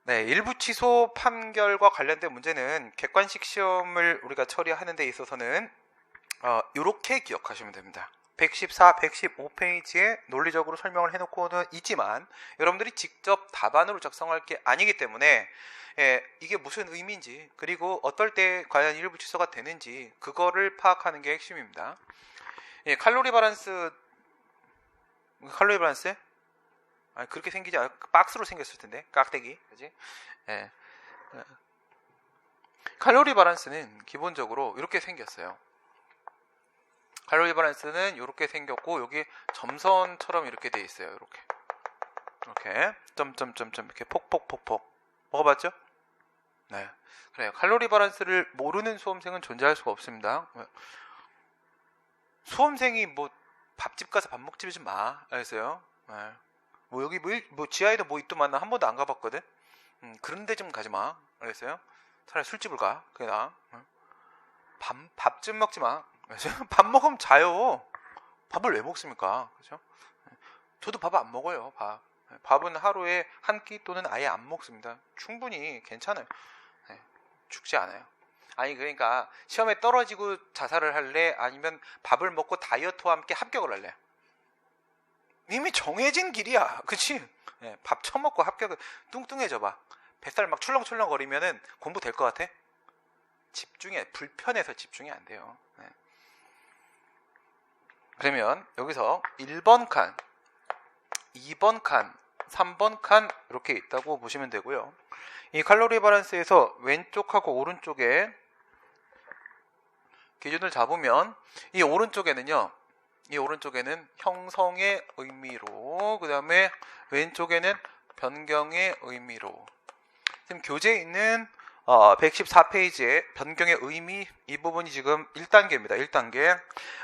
네, 일부 취소 판결과 관련된 문제는 객관식 시험을 우리가 처리하는 데 있어서는 이렇게 기억하시면 됩니다. 114, 115페이지에 논리적으로 설명을 해놓고는 있지만 여러분들이 직접 답안으로 작성할 게 아니기 때문에 이게 무슨 의미인지, 그리고 어떨 때 과연 일부 취소가 되는지 그거를 파악하는 게 핵심입니다. 칼로리 밸런스 아니, 그렇게 생기지 않아. 박스로 생겼을 텐데, 깍대기, 그지? 예. 칼로리 밸런스는 기본적으로 이렇게 생겼어요. 칼로리 밸런스는 이렇게 생겼고, 여기 점선처럼 이렇게 돼 있어요. 이렇게 점점점점 이렇게 폭폭폭폭. 먹어봤죠? 네. 그래요. 칼로리 밸런스를 모르는 수험생은 존재할 수가 없습니다. 수험생이 뭐 밥집 가서 밥 먹지 좀 마. 알겠어요? 네. 뭐 여기 뭐 지하에도 뭐 있더만 나 한 번도 안 가봤거든. 그런데 좀 가지 마. 알겠어요? 차라리 술집을 가. 그게 나. 밥 좀 먹지 마. 밥 먹으면 자요. 밥을 왜 먹습니까? 그렇죠? 저도 밥 안 먹어요. 밥은 하루에 한 끼 또는 아예 안 먹습니다. 충분히 괜찮아요. 네, 죽지 않아요. 아니 그러니까 시험에 떨어지고 자살을 할래? 아니면 밥을 먹고 다이어트와 함께 합격을 할래? 이미 정해진 길이야. 그치? 네, 밥 처먹고 합격을 뚱뚱해져 봐. 뱃살 막 출렁출렁 거리면은 공부 될 것 같아? 불편해서 집중이 안 돼요. 네. 그러면 여기서 1번 칸, 2번 칸, 3번 칸 이렇게 있다고 보시면 되고요. 이 칼로리 밸런스에서 왼쪽하고 오른쪽에 기준을 잡으면 이 오른쪽에는 형성의 의미로, 그 다음에 왼쪽에는 변경의 의미로. 지금 교재에 있는 114페이지에 변경의 의미, 이 부분이 지금 1단계입니다. 1단계.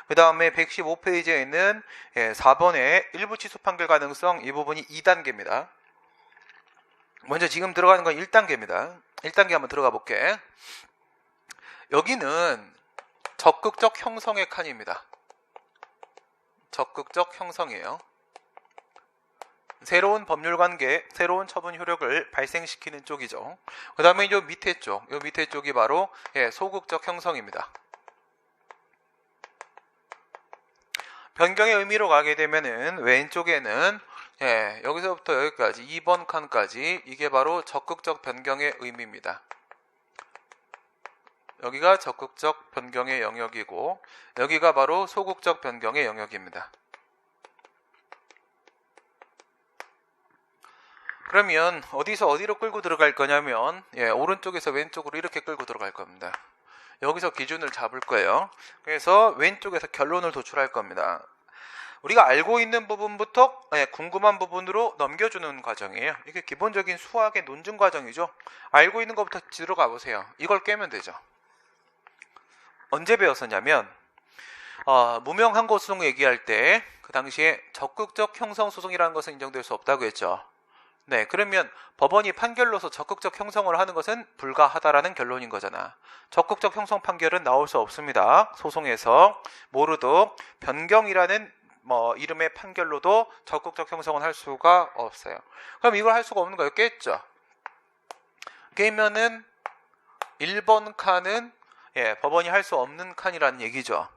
그 다음에 115페이지에 있는 4번의 일부 취소 판결 가능성, 이 부분이 2단계입니다. 먼저 지금 들어가는 건 1단계입니다. 1단계 한번 들어가 볼게. 여기는 적극적 형성의 칸입니다. 적극적 형성이에요. 새로운 법률 관계, 새로운 처분 효력을 발생시키는 쪽이죠. 그 다음에 요 밑에 쪽이 바로 소극적 형성입니다. 변경의 의미로 가게 되면은 왼쪽에는 여기서부터 여기까지 2번 칸까지 이게 바로 적극적 변경의 의미입니다. 여기가 적극적 변경의 영역이고 여기가 바로 소극적 변경의 영역입니다. 그러면 어디서 어디로 끌고 들어갈 거냐면 오른쪽에서 왼쪽으로 이렇게 끌고 들어갈 겁니다. 여기서 기준을 잡을 거예요. 그래서 왼쪽에서 결론을 도출할 겁니다. 우리가 알고 있는 부분부터 궁금한 부분으로 넘겨주는 과정이에요. 이게 기본적인 수학의 논증 과정이죠. 알고 있는 것부터 들어가 보세요. 이걸 깨면 되죠. 언제 배웠었냐면 무명항고 소송 얘기할 때 그 당시에 적극적 형성 소송이라는 것은 인정될 수 없다고 했죠. 네, 그러면 법원이 판결로서 적극적 형성을 하는 것은 불가하다라는 결론인 거잖아. 적극적 형성 판결은 나올 수 없습니다. 소송에서 모르도 변경이라는 이름의 판결로도 적극적 형성은 할 수가 없어요. 그럼 이걸 할 수가 없는 거예요. 깼죠? 깨면은 1번 칸은 법원이 할 수 없는 칸이라는 얘기죠.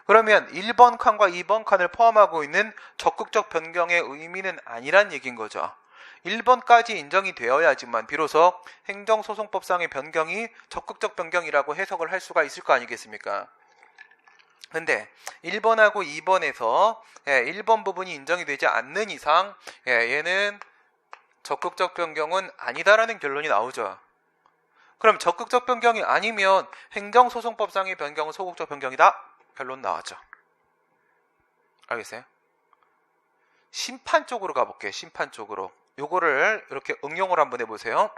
그러면 1번 칸과 2번 칸을 포함하고 있는 적극적 변경의 의미는 아니란 얘기인 거죠. 1번까지 인정이 되어야지만 비로소 행정소송법상의 변경이 적극적 변경이라고 해석을 할 수가 있을 거 아니겠습니까? 근데 1번하고 2번에서 1번 부분이 인정이 되지 않는 이상 얘는 적극적 변경은 아니다라는 결론이 나오죠. 그럼 적극적 변경이 아니면 행정소송법상의 변경은 소극적 변경이다? 결론 나왔죠. 알겠어요? 심판 쪽으로 가볼게요. 심판 쪽으로. 요거를 이렇게 응용을 한번 해보세요.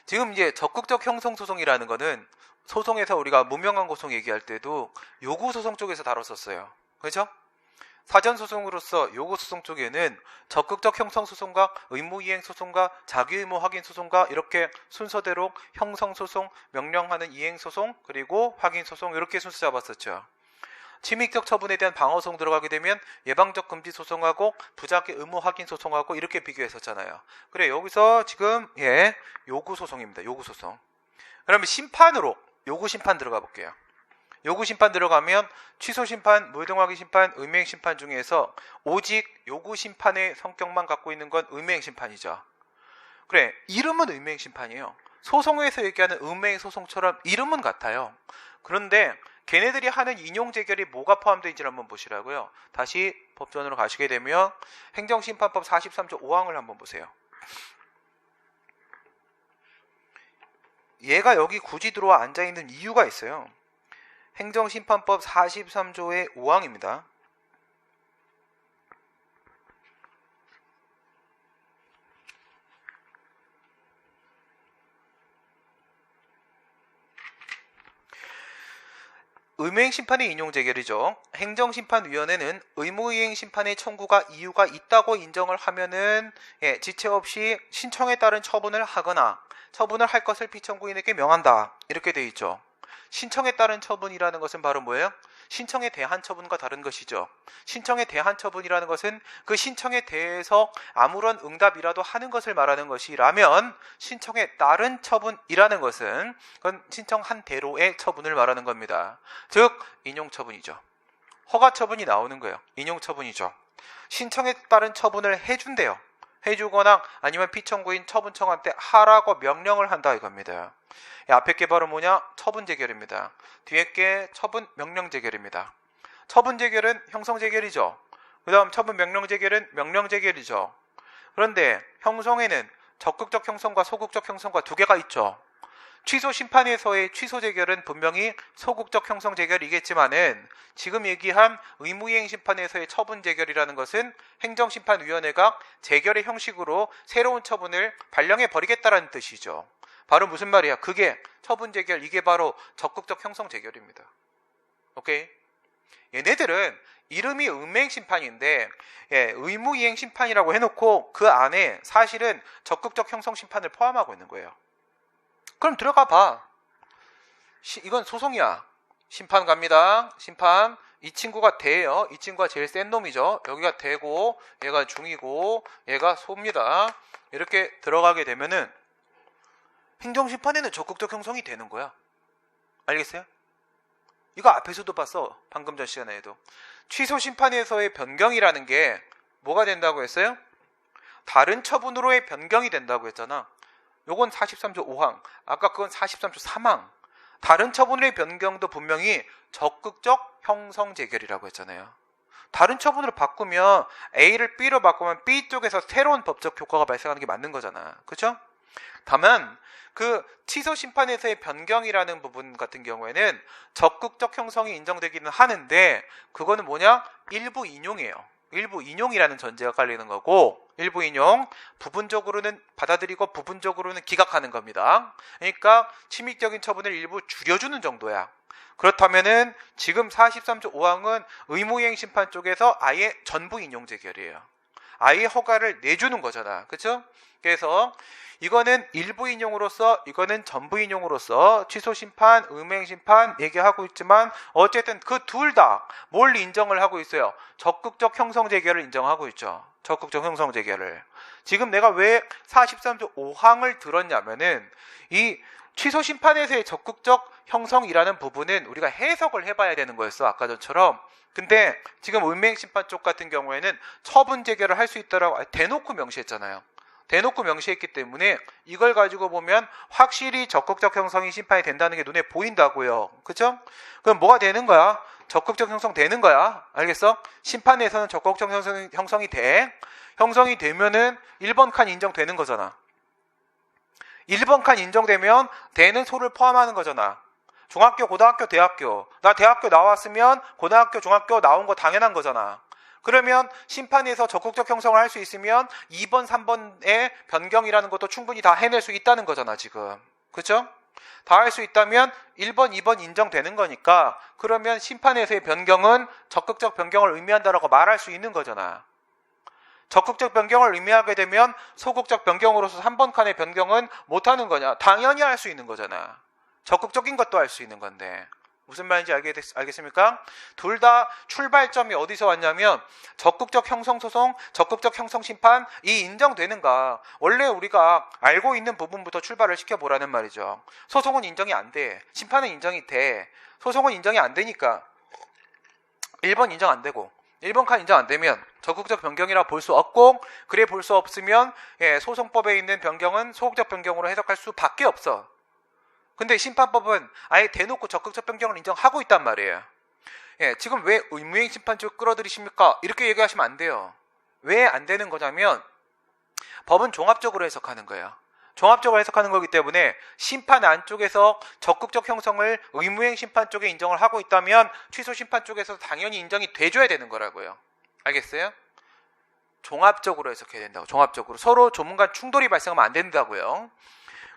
지금 이제 적극적 형성소송이라는 거는 소송에서 우리가 무명한 고소 얘기할 때도 요구소송 쪽에서 다뤘었어요. 그렇죠? 사전소송으로서 요구소송 쪽에는 적극적 형성소송과 의무이행소송과 자기의무 확인소송과 이렇게 순서대로 형성소송, 명령하는 이행소송, 그리고 확인소송 이렇게 순서 잡았었죠. 침입적 처분에 대한 방어소송 들어가게 되면 예방적 금지 소송하고 부작위 의무 확인 소송하고 이렇게 비교했었잖아요. 그래, 여기서 지금 요구 소송입니다. 요구 소송. 그러면 심판으로 요구 심판 들어가 볼게요. 요구 심판 들어가면 취소 심판, 무효등하기 심판, 의무행 심판 중에서 오직 요구 심판의 성격만 갖고 있는 건 의무행 심판이죠. 그래, 이름은 의무행 심판이에요. 소송에서 얘기하는 의무행 소송처럼 이름은 같아요. 그런데 걔네들이 하는 인용 재결이 뭐가 포함되어 있는지 한번 보시라고요. 다시 법전으로 가시게 되면 행정심판법 43조 5항을 한번 보세요. 얘가 여기 굳이 들어와 앉아있는 이유가 있어요. 행정심판법 43조의 5항입니다. 의무이행 심판의 인용 재결이죠. 행정심판위원회는 의무이행 심판의 청구가 이유가 있다고 인정을 하면은 지체 없이 신청에 따른 처분을 하거나 처분을 할 것을 피청구인에게 명한다. 이렇게 돼 있죠. 신청에 따른 처분이라는 것은 바로 뭐예요? 신청에 대한 처분과 다른 것이죠. 신청에 대한 처분이라는 것은 그 신청에 대해서 아무런 응답이라도 하는 것을 말하는 것이라면, 신청에 따른 처분이라는 것은 그건 신청한 대로의 처분을 말하는 겁니다. 즉 인용 처분이죠. 허가 처분이 나오는 거예요. 인용 처분이죠. 신청에 따른 처분을 해준대요. 해주거나 아니면 피청구인 처분청한테 하라고 명령을 한다 이겁니다. 앞에 게 바로 뭐냐? 처분 재결입니다. 뒤에 게 처분 명령 재결입니다. 처분 재결은 형성 재결이죠. 그 다음 처분 명령 재결은 명령 재결이죠. 그런데 형성에는 적극적 형성과 소극적 형성과 두 개가 있죠. 취소 심판에서의 취소 재결은 분명히 소극적 형성 재결이겠지만은 지금 얘기한 의무이행 심판에서의 처분 재결이라는 것은 행정심판위원회가 재결의 형식으로 새로운 처분을 발령해 버리겠다라는 뜻이죠. 바로 무슨 말이야? 그게 처분 재결, 이게 바로 적극적 형성 재결입니다. 오케이? 얘네들은 이름이 의무이행 심판인데 의무이행 심판이라고 해놓고 그 안에 사실은 적극적 형성 심판을 포함하고 있는 거예요. 그럼 들어가 봐. 이건 소송이야. 심판 갑니다. 심판. 이 친구가 대예요. 이 친구가 제일 센 놈이죠. 여기가 대고 얘가 중이고 얘가 소입니다. 이렇게 들어가게 되면은 행정심판에는 적극적 형성이 되는 거야. 알겠어요? 이거 앞에서도 봤어. 방금 전 시간에도. 취소심판에서의 변경이라는 게 뭐가 된다고 했어요? 다른 처분으로의 변경이 된다고 했잖아. 요건 43조 5항. 아까 그건 43조 3항. 다른 처분의 변경도 분명히 적극적 형성 재결이라고 했잖아요. 다른 처분으로 바꾸면 A를 B로 바꾸면 B 쪽에서 새로운 법적 효과가 발생하는 게 맞는 거잖아. 그렇죠? 다만 그 취소 심판에서의 변경이라는 부분 같은 경우에는 적극적 형성이 인정되기는 하는데 그거는 뭐냐? 일부 인용이에요. 일부 인용이라는 전제가 깔리는 거고, 일부 인용, 부분적으로는 받아들이고 부분적으로는 기각하는 겁니다. 그러니까 침입적인 처분을 일부 줄여주는 정도야. 그렇다면은 지금 43조 5항은 의무이행 심판 쪽에서 아예 전부 인용 재결이에요. 아예 허가를 내주는 거잖아. 그렇죠? 그래서 이거는 일부 인용으로서, 이거는 전부 인용으로서 취소 심판, 의무이행 심판 얘기하고 있지만 어쨌든 그 둘 다 뭘 인정을 하고 있어요? 적극적 형성 재결을 인정하고 있죠. 적극적 형성 재결을. 지금 내가 왜 43조 5항을 들었냐면은 이 취소 심판에서의 적극적 형성이라는 부분은 우리가 해석을 해봐야 되는 거였어. 아까 전처럼. 근데 지금 의무이행 심판 쪽 같은 경우에는 처분 재결을 할 수 있다라고 대놓고 명시했잖아요. 대놓고 명시했기 때문에 이걸 가지고 보면 확실히 적극적 형성이 심판이 된다는 게 눈에 보인다고요. 그죠? 그럼 뭐가 되는 거야? 적극적 형성 되는 거야. 알겠어? 심판에서는 적극적 형성이 돼. 형성이 되면은 1번 칸 인정되는 거잖아. 1번 칸 인정되면 대는 소를 포함하는 거잖아. 중학교, 고등학교, 대학교. 나 대학교 나왔으면 고등학교, 중학교 나온 거 당연한 거잖아. 그러면 심판에서 적극적 형성을 할 수 있으면 2번, 3번의 변경이라는 것도 충분히 다 해낼 수 있다는 거잖아, 지금. 그렇죠? 다 할 수 있다면 1번, 2번 인정되는 거니까 그러면 심판에서의 변경은 적극적 변경을 의미한다라고 말할 수 있는 거잖아. 적극적 변경을 의미하게 되면 소극적 변경으로서 3번 칸의 변경은 못하는 거냐? 당연히 할 수 있는 거잖아. 적극적인 것도 할 수 있는 건데. 무슨 말인지 알겠습니까? 둘 다 출발점이 어디서 왔냐면 적극적 형성소송, 적극적 형성심판 이 인정되는가. 원래 우리가 알고 있는 부분부터 출발을 시켜보라는 말이죠. 소송은 인정이 안 돼. 심판은 인정이 돼. 소송은 인정이 안 되니까 1번 인정 안 되고 1번 칸 인정 안 되면 적극적 변경이라 볼 수 없고, 그래 볼 수 없으면 소송법에 있는 변경은 소극적 변경으로 해석할 수밖에 없어. 근데 심판법은 아예 대놓고 적극적 변경을 인정하고 있단 말이에요. 지금 왜 의무행 심판 쪽 끌어들이십니까? 이렇게 얘기하시면 안 돼요. 왜 안 되는 거냐면 법은 종합적으로 해석하는 거예요. 종합적으로 해석하는 거기 때문에 심판 안쪽에서 적극적 형성을 의무행 심판 쪽에 인정을 하고 있다면 취소 심판 쪽에서 당연히 인정이 돼줘야 되는 거라고요. 알겠어요? 종합적으로 해석해야 된다고. 종합적으로. 서로 조문 간 충돌이 발생하면 안 된다고요.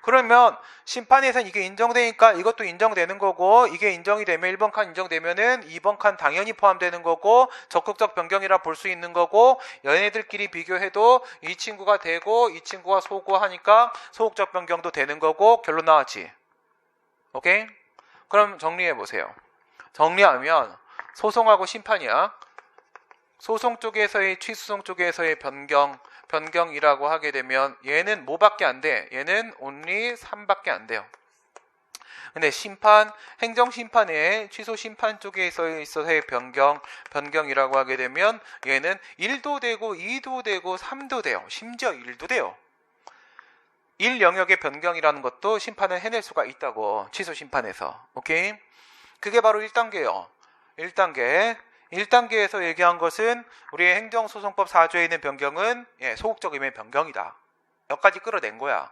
그러면 심판에선 이게 인정되니까 이것도 인정되는 거고, 이게 인정이 되면 1번 칸 인정되면은 2번 칸 당연히 포함되는 거고, 적극적 변경이라 볼 수 있는 거고, 얘네들끼리 비교해도 이 친구가 되고 이 친구가 소구하니까 소극적 변경도 되는 거고, 결론 나왔지. 오케이? 그럼 정리해 보세요. 정리하면 소송하고 심판이야. 소송 쪽에서의 취소송 쪽에서의 변경이라고 하게 되면 얘는 뭐밖에 안 돼? 얘는 only 3밖에 안 돼요. 근데 심판, 행정심판의 취소심판 쪽에 있어서의 변경이라고 하게 되면 얘는 1도 되고 2도 되고 3도 돼요. 심지어 1도 돼요. 1영역의 변경이라는 것도 심판은 해낼 수가 있다고. 취소심판에서. 오케이? 그게 바로 1단계예요. 1단계에서 얘기한 것은 우리의 행정소송법 4조에 있는 변경은 소극적 의미의 변경이다. 여기까지 끌어낸 거야.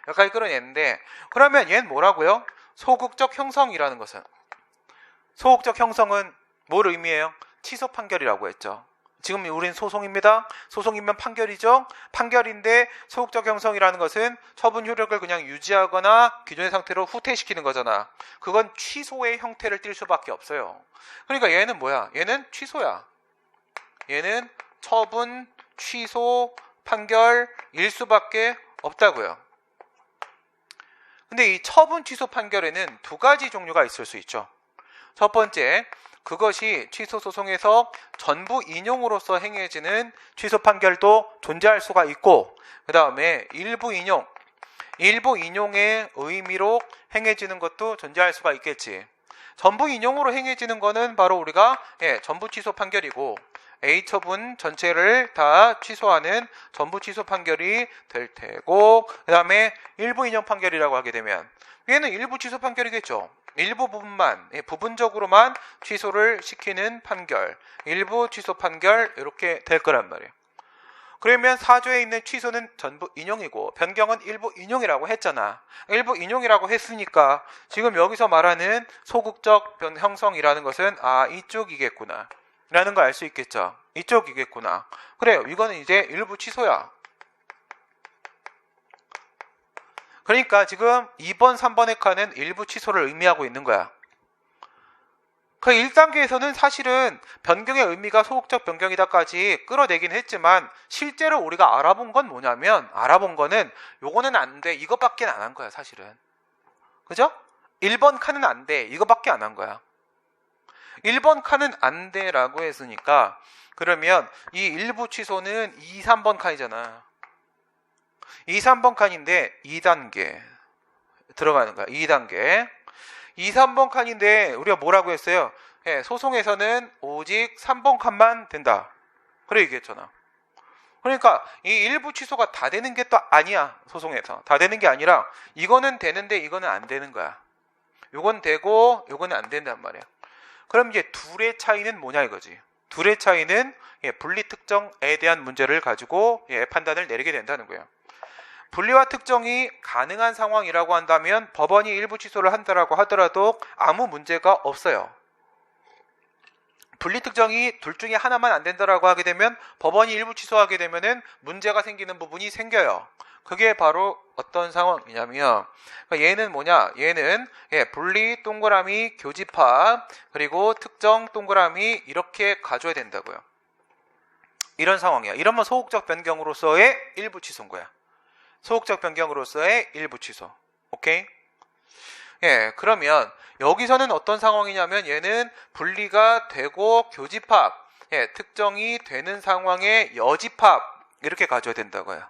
여기까지 끌어냈는데, 그러면 얘는 뭐라고요? 소극적 형성이라는 것은, 소극적 형성은 뭘 의미해요? 취소 판결이라고 했죠. 지금 우린 소송입니다. 소송이면 판결이죠. 판결인데 소극적 형성이라는 것은 처분 효력을 그냥 유지하거나 기존의 상태로 후퇴시키는 거잖아. 그건 취소의 형태를 띨 수밖에 없어요. 그러니까 얘는 뭐야? 얘는 취소야. 얘는 처분, 취소, 판결일 수밖에 없다고요. 근데 이 처분, 취소, 판결에는 두 가지 종류가 있을 수 있죠. 첫 번째, 그것이 취소소송에서 전부 인용으로서 행해지는 취소 판결도 존재할 수가 있고, 그 다음에 일부 인용의 의미로 행해지는 것도 존재할 수가 있겠지. 전부 인용으로 행해지는 거는 바로 우리가 전부 취소 판결이고, A 처분 전체를 다 취소하는 전부 취소 판결이 될 테고, 그 다음에 일부 인용 판결이라고 하게 되면 얘는 일부 취소 판결이겠죠. 일부 부분만, 부분적으로만 취소를 시키는 판결, 일부 취소 판결, 이렇게 될 거란 말이에요. 그러면 4조에 있는 취소는 전부 인용이고 변경은 일부 인용이라고 했잖아. 일부 인용이라고 했으니까 지금 여기서 말하는 소극적 형성이라는 것은 이쪽이겠구나 라는 걸 알 수 있겠죠. 이쪽이겠구나. 그래요. 이거는 이제 일부 취소야. 그러니까 지금 2번, 3번의 칸은 일부 취소를 의미하고 있는 거야. 그 1단계에서는 사실은 변경의 의미가 소극적 변경이다까지 끌어내긴 했지만, 실제로 우리가 알아본 건 뭐냐면, 알아본 거는 요거는 안 돼, 이거밖에 안 한 거야 사실은. 그죠? 1번 칸은 안 돼, 이거밖에 안 한 거야. 1번 칸은 안 돼 라고 했으니까, 그러면 이 일부 취소는 2, 3번 칸이잖아. 2, 3번 칸인데 2단계 들어가는 거야. 2단계 2, 3번 칸인데 우리가 뭐라고 했어요? 소송에서는 오직 3번 칸만 된다. 그래 얘기했잖아. 그러니까 이 일부 취소가 다 되는 게 또 아니야. 소송에서 다 되는 게 아니라 이거는 되는데 이거는 안 되는 거야. 요건 되고 요거는 안 된단 말이야. 그럼 이제 둘의 차이는 뭐냐 이거지. 둘의 차이는 분리 특정에 대한 문제를 가지고 판단을 내리게 된다는 거예요. 분리와 특정이 가능한 상황이라고 한다면 법원이 일부 취소를 한다라고 하더라도 아무 문제가 없어요. 분리 특정이 둘 중에 하나만 안 된다라고 하게 되면 법원이 일부 취소하게 되면은 문제가 생기는 부분이 생겨요. 그게 바로 어떤 상황이냐면, 얘는 뭐냐? 얘는 분리 동그라미 교집합 그리고 특정 동그라미 이렇게 가져야 된다고요. 이런 상황이야. 이러면 소극적 변경으로서의 일부 취소인 거야. 소극적 변경으로서의 일부 취소. 오케이? 예, 그러면 여기서는 어떤 상황이냐면 얘는 분리가 되고 교집합, 예, 특정이 되는 상황의 여집합 이렇게 가져야 된다고요.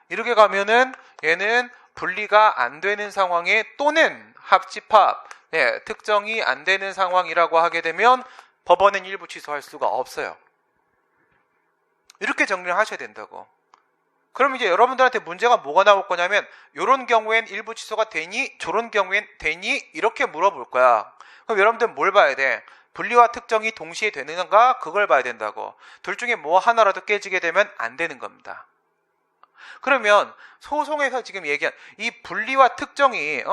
이렇게 가면은 얘는 분리가 안 되는 상황에 또는 합집합, 예, 특정이 안 되는 상황이라고 하게 되면 법원은 일부 취소할 수가 없어요. 이렇게 정리를 하셔야 된다고. 그럼 이제 여러분들한테 문제가 뭐가 나올 거냐면 이런 경우엔 일부 취소가 되니 저런 경우엔 되니 이렇게 물어볼 거야. 그럼 여러분들 뭘 봐야 돼? 분리와 특정이 동시에 되는가 그걸 봐야 된다고. 둘 중에 뭐 하나라도 깨지게 되면 안 되는 겁니다. 그러면 소송에서 지금 얘기한 이 분리와 특정이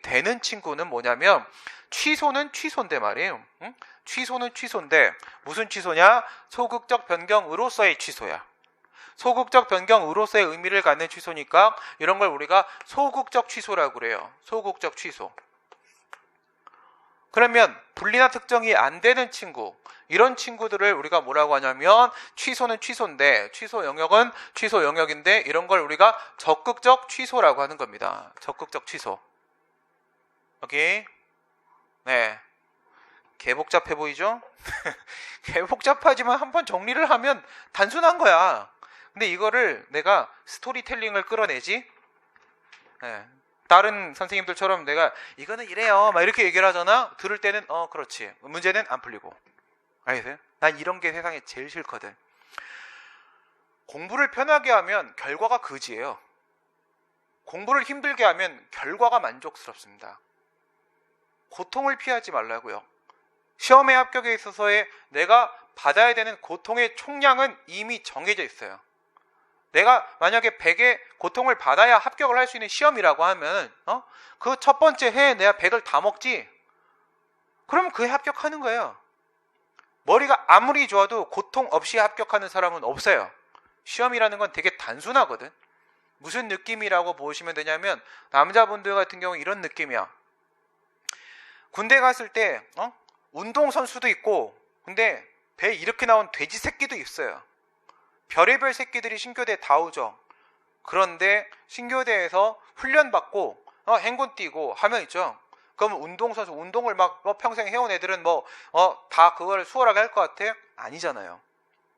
되는 친구는 뭐냐면 취소는 취소인데 말이에요. 응? 취소는 취소인데 무슨 취소냐? 소극적 변경으로서의 취소야. 소극적 변경으로서의 의미를 갖는 취소니까 이런 걸 우리가 소극적 취소라고 그래요. 소극적 취소. 그러면 분리나 특정이 안 되는 친구, 이런 친구들을 우리가 뭐라고 하냐면 취소는 취소인데 취소 영역은 취소 영역인데 이런 걸 우리가 적극적 취소라고 하는 겁니다. 적극적 취소. 오케이? 네. 개복잡해 보이죠? 개복잡하지만 한번 정리를 하면 단순한 거야. 근데 이거를 내가 스토리텔링을 끌어내지? 네. 다른 선생님들처럼 내가 이거는 이래요 막 이렇게 얘기를 하잖아. 들을 때는 그렇지. 문제는 안 풀리고. 알겠어요? 난 이런 게 세상에 제일 싫거든. 공부를 편하게 하면 결과가 거지예요. 공부를 힘들게 하면 결과가 만족스럽습니다. 고통을 피하지 말라고요. 시험의 합격에 있어서의 내가 받아야 되는 고통의 총량은 이미 정해져 있어요. 내가 만약에 100의 고통을 받아야 합격을 할 수 있는 시험이라고 하면 그 첫 번째 해에 내가 100을 다 먹지? 그러면 그 해 합격하는 거예요. 머리가 아무리 좋아도 고통 없이 합격하는 사람은 없어요. 시험이라는 건 되게 단순하거든. 무슨 느낌이라고 보시면 되냐면 남자분들 같은 경우 이런 느낌이야. 군대 갔을 때 운동선수도 있고 근데 배에 이렇게 나온 돼지 새끼도 있어요. 별의별 새끼들이 신교대에 다 오죠. 그런데 신교대에서 훈련받고 행군 뛰고 하면 있죠. 그럼 운동선수 운동을 막 평생 해온 애들은 다 그걸 수월하게 할 것 같아? 아니잖아요.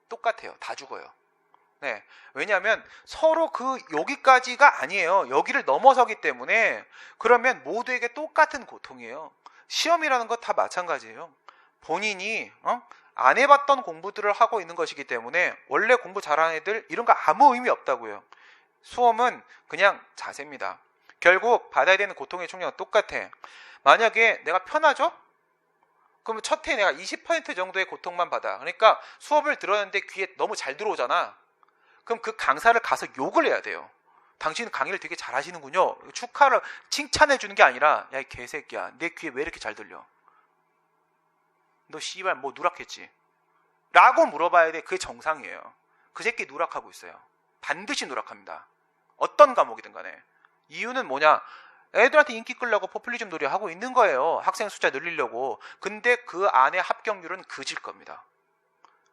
똑같아요. 다 죽어요. 네. 왜냐하면 서로 여기까지가 아니에요. 여기를 넘어서기 때문에 그러면 모두에게 똑같은 고통이에요. 시험이라는 것 다 마찬가지예요. 본인이 안 해봤던 공부들을 하고 있는 것이기 때문에 원래 공부 잘하는 애들 이런 거 아무 의미 없다고요. 수험은 그냥 자세입니다. 결국 받아야 되는 고통의 총량은 똑같아. 만약에 내가 편하죠? 그러면 첫 해 내가 20% 정도의 고통만 받아. 그러니까 수업을 들었는데 귀에 너무 잘 들어오잖아. 그럼 그 강사를 가서 욕을 해야 돼요. 당신 강의를 되게 잘하시는군요. 축하를 칭찬해 주는 게 아니라 야 이 개새끼야 내 귀에 왜 이렇게 잘 들려? 너 씨발 뭐 누락했지? 라고 물어봐야 돼. 그게 정상이에요. 그 새끼 누락하고 있어요. 반드시 누락합니다. 어떤 과목이든 간에. 이유는 뭐냐? 애들한테 인기 끌려고 포퓰리즘 놀이 하고 있는 거예요. 학생 숫자 늘리려고. 근데 그 안에 합격률은 그질 겁니다.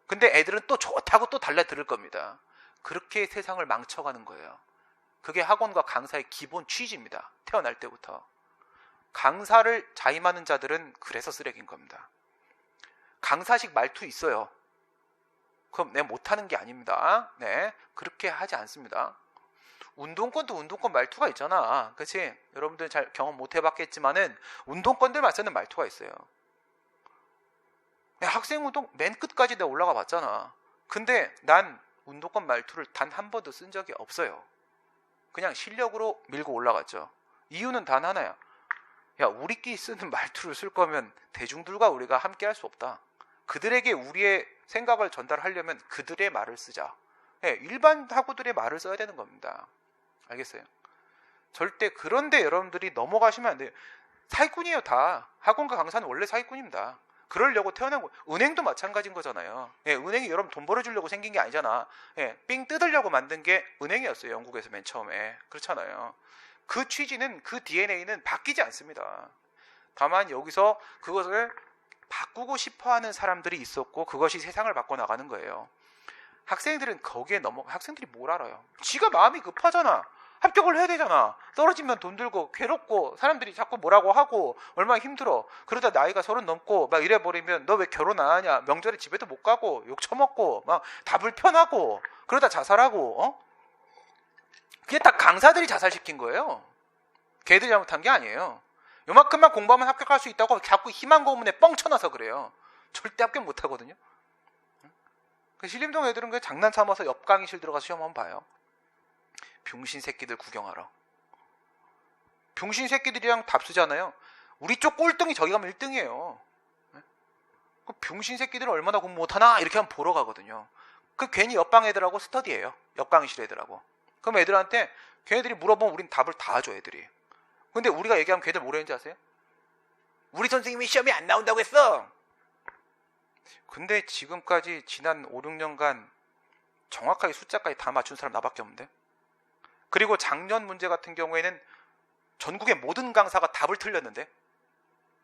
근데 애들은 또 좋다고 또 달래 들을 겁니다. 그렇게 세상을 망쳐가는 거예요. 그게 학원과 강사의 기본 취지입니다. 태어날 때부터. 강사를 자임하는 자들은 그래서 쓰레기인 겁니다. 강사식 말투 있어요. 그럼 내가 못하는 게 아닙니다. 네, 그렇게 하지 않습니다. 운동권도 운동권 말투가 있잖아. 그치? 여러분들 잘 경험 못 해봤겠지만은 운동권들만 쓰는 말투가 있어요. 학생 운동 맨 끝까지 내가 올라가 봤잖아. 근데 난 운동권 말투를 단 한 번도 쓴 적이 없어요. 그냥 실력으로 밀고 올라갔죠. 이유는 단 하나야. 야, 우리끼리 쓰는 말투를 쓸 거면 대중들과 우리가 함께 할 수 없다. 그들에게 우리의 생각을 전달하려면 그들의 말을 쓰자. 네, 일반 학우들의 말을 써야 되는 겁니다. 알겠어요? 절대 그런데 여러분들이 넘어가시면 안 돼요. 사기꾼이에요 다. 학원과 강사는 원래 사기꾼입니다. 그러려고 태어난 거. 은행도 마찬가지인 거잖아요. 예, 은행이 여러분 돈 벌어주려고 생긴 게 아니잖아. 예, 삥 뜯으려고 만든 게 은행이었어요. 영국에서 맨 처음에. 그렇잖아요. 그 취지는 그 DNA는 바뀌지 않습니다. 다만 여기서 그것을 바꾸고 싶어하는 사람들이 있었고 그것이 세상을 바꿔나가는 거예요. 학생들은 거기에 학생들이 뭘 알아요? 지가 마음이 급하잖아. 합격을 해야 되잖아. 떨어지면 돈 들고 괴롭고 사람들이 자꾸 뭐라고 하고 얼마나 힘들어. 그러다 나이가 30 넘고 막 이래버리면 너 왜 결혼 안 하냐, 명절에 집에도 못 가고 욕 처먹고 막 다 불편하고 그러다 자살하고. 그게 다 강사들이 자살시킨 거예요. 걔들이 잘못한 게 아니에요. 요만큼만 공부하면 합격할 수 있다고 자꾸 희망 고문에 뻥 쳐놔서 그래요. 절대 합격 못 하거든요. 그 신림동 애들은 그 장난 삼아서 옆 강의실 들어가서 시험 한번 봐요. 병신 새끼들 구경하러. 병신 새끼들이랑 답 쓰잖아요. 우리 쪽 꼴등이 저기 가면 1등이에요. 그 병신 새끼들은 얼마나 공부 못하나 이렇게 하면 보러 가거든요. 그 괜히 옆방 애들하고 스터디예요. 옆 강의실 애들하고. 그럼 애들한테 걔네들이 물어보면 우린 답을 다 줘, 애들이. 근데 우리가 얘기하면 걔들 뭐라 했는지 아세요? 우리 선생님이 시험에 안 나온다고 했어. 근데 지금까지 지난 5, 6년간 정확하게 숫자까지 다 맞춘 사람 나밖에 없는데. 그리고 작년 문제 같은 경우에는 전국의 모든 강사가 답을 틀렸는데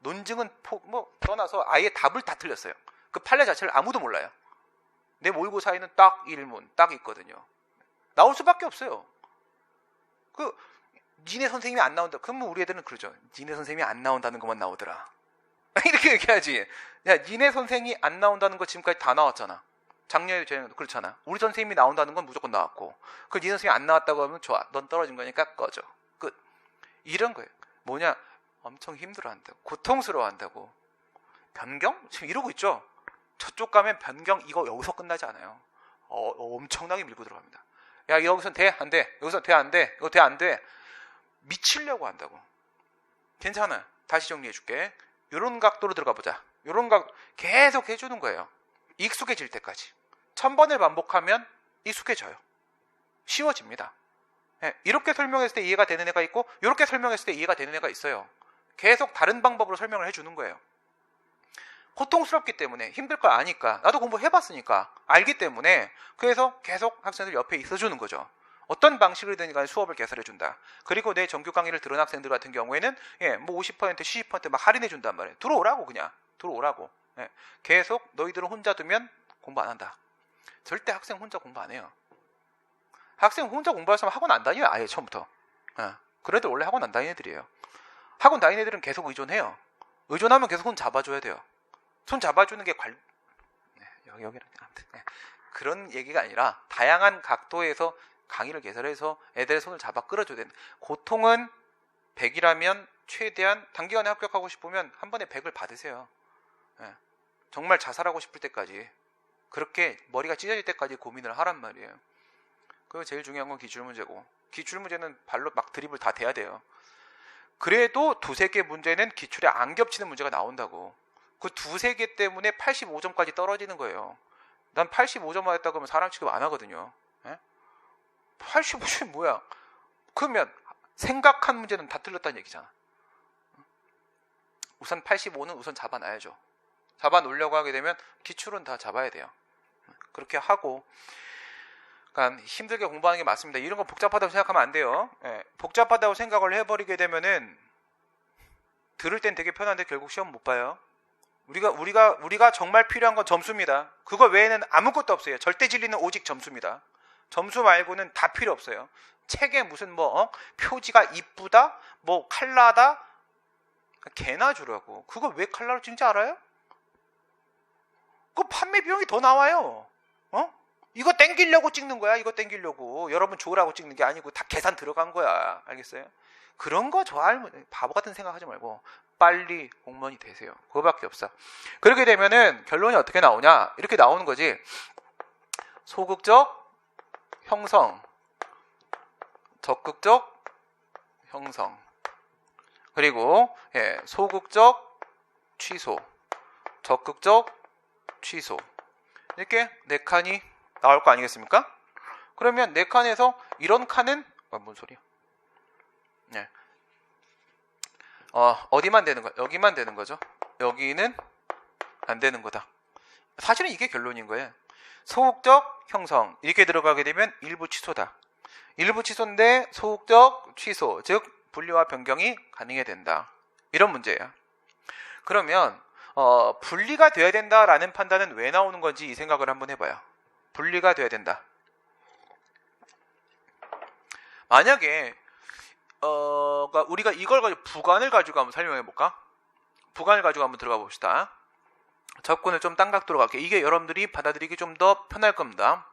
논증은 떠나서 아예 답을 다 틀렸어요. 그 판례 자체를 아무도 몰라요. 내 모의고사에는 딱 1문 딱 있거든요. 나올 수밖에 없어요. 니네 선생님이 안 나온다. 그러면 우리 애들은 그러죠. 니네 선생님이 안 나온다는 것만 나오더라. 이렇게 얘기하지. 야, 니네 선생이 안 나온다는 거 지금까지 다 나왔잖아. 작년에도 재작년에도 그렇잖아. 우리 선생님이 나온다는 건 무조건 나왔고, 그 니네 선생님이 안 나왔다고 하면 좋아. 넌 떨어진 거니까 꺼져. 끝. 이런 거예요. 뭐냐? 엄청 힘들어한다고. 고통스러워한다고. 변경? 지금 이러고 있죠. 저쪽 가면 변경 이거 여기서 끝나지 않아요. 엄청나게 밀고 들어갑니다. 야, 여기선 돼? 안 돼? 여기선 돼? 안 돼? 이거 돼? 안 돼? 미치려고 한다고. 괜찮아. 다시 정리해줄게. 요런 각도로 들어가 보자. 요런 각 계속 해주는 거예요. 익숙해질 때까지. 1000번을 반복하면 익숙해져요. 쉬워집니다. 이렇게 설명했을 때 이해가 되는 애가 있고 이렇게 설명했을 때 이해가 되는 애가 있어요. 계속 다른 방법으로 설명을 해주는 거예요. 고통스럽기 때문에 힘들 걸 아니까 나도 공부해봤으니까 알기 때문에 그래서 계속 학생들 옆에 있어주는 거죠. 어떤 방식이든 간에 수업을 개설해준다. 그리고 내 정규 강의를 들은 학생들 같은 경우에는 50%, 70% 막 할인해준단 말이에요. 들어오라고 그냥. 들어오라고. 계속 너희들은 혼자 두면 공부 안 한다. 절대 학생 혼자 공부 안 해요. 학생 혼자 공부할 사람 학원 안 다녀요. 아예 처음부터. 그래도 원래 학원 안 다니는 애들이에요. 학원 다니는 애들은 계속 의존해요. 의존하면 계속 손 잡아줘야 돼요. 손 잡아주는 게 여기는 아무튼 그런 얘기가 아니라 다양한 각도에서 강의를 개설해서 애들의 손을 잡아 끌어줘야 된다. 고통은 100이라면 최대한 단기간에 합격하고 싶으면 한 번에 100을 받으세요. 정말 자살하고 싶을 때까지 그렇게 머리가 찢어질 때까지 고민을 하란 말이에요. 그리고 제일 중요한 건 기출문제고 기출문제는 발로 막 드립을 다 대야 돼요. 그래도 두세 개 문제는 기출에 안 겹치는 문제가 나온다고. 그 두세 개 때문에 85점까지 떨어지는 거예요. 난 85점 맞았다고 하면 사람 취급 안 하거든요. 85점이 뭐야? 그러면 생각한 문제는 다 틀렸다는 얘기잖아. 우선 85는 우선 잡아놔야죠. 잡아놓으려고 하게 되면 기출은 다 잡아야 돼요. 그렇게 하고 그러니까 힘들게 공부하는 게 맞습니다. 이런 거 복잡하다고 생각하면 안 돼요. 복잡하다고 생각을 해버리게 되면은 들을 땐 되게 편한데 결국 시험 못 봐요. 우리가 정말 필요한 건 점수입니다. 그거 외에는 아무것도 없어요. 절대 진리는 오직 점수입니다. 점수 말고는 다 필요 없어요. 책에 무슨 표지가 이쁘다, 칼라다, 개나 주라고. 그거 왜 칼라로 찍는지 알아요? 그 판매 비용이 더 나와요. 이거 땡기려고 찍는 거야. 이거 땡기려고. 여러분 좋으라고 찍는 게 아니고 다 계산 들어간 거야. 알겠어요? 그런 거 좋아하면 바보 같은 생각하지 말고 빨리 공무원이 되세요. 그거밖에 없어. 그렇게 되면은 결론이 어떻게 나오냐? 이렇게 나오는 거지. 소극적 형성, 적극적 형성, 그리고 소극적 취소, 적극적 취소, 이렇게 4칸이 나올 거 아니겠습니까? 그러면 4칸에서 이런 칸은 뭔 소리야? 어디만 되는 거야? 여기만 되는 거죠. 여기는 안 되는 거다. 사실은 이게 결론인 거예요. 소극적 형성 이렇게 들어가게 되면 일부 취소다. 일부 취소인데 소극적 취소, 즉 분리와 변경이 가능해야 된다. 이런 문제예요. 그러면 분리가 돼야 된다라는 판단은 왜 나오는 건지 이 생각을 한번 해봐요. 분리가 돼야 된다. 만약에 그러니까 우리가 이걸 가지고 부관을 가지고 한번 설명해 볼까? 부관을 가지고 한번 들어가 봅시다. 접근을 좀 딴 각도로 갈게요. 이게 여러분들이 받아들이기 좀 더 편할 겁니다.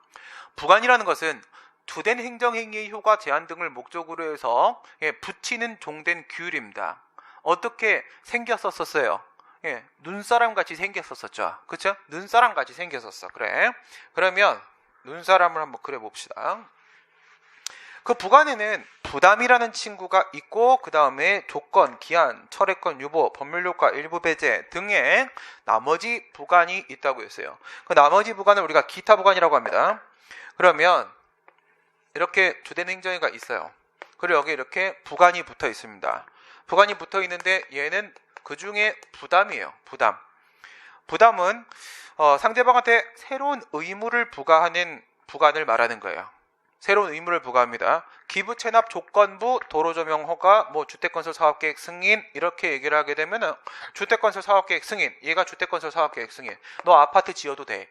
부관이라는 것은 주된 행정행위의 효과 제한 등을 목적으로 해서 붙이는 종된 규율입니다. 어떻게 생겼었어요? 눈사람 같이 생겼었죠. 그쵸? 눈사람 같이 생겼었어. 그래. 그러면 눈사람을 한번 그려봅시다. 그 부관에는 부담이라는 친구가 있고 그 다음에 조건, 기한, 철회권, 유보, 법률효과, 일부 배제 등의 나머지 부관이 있다고 했어요. 그 나머지 부관을 우리가 기타 부관이라고 합니다. 그러면 이렇게 주된 행정위가 있어요. 그리고 여기 이렇게 부관이 붙어 있습니다. 부관이 붙어 있는데 얘는 그 중에 부담이에요. 부담. 부담은 상대방한테 새로운 의무를 부과하는 부관을 말하는 거예요. 새로운 의무를 부과합니다. 기부 체납 조건부 도로조명 허가 주택건설 사업계획 승인 이렇게 얘기를 하게 되면 주택건설 사업계획 승인 얘가 주택건설 사업계획 승인 너 아파트 지어도 돼.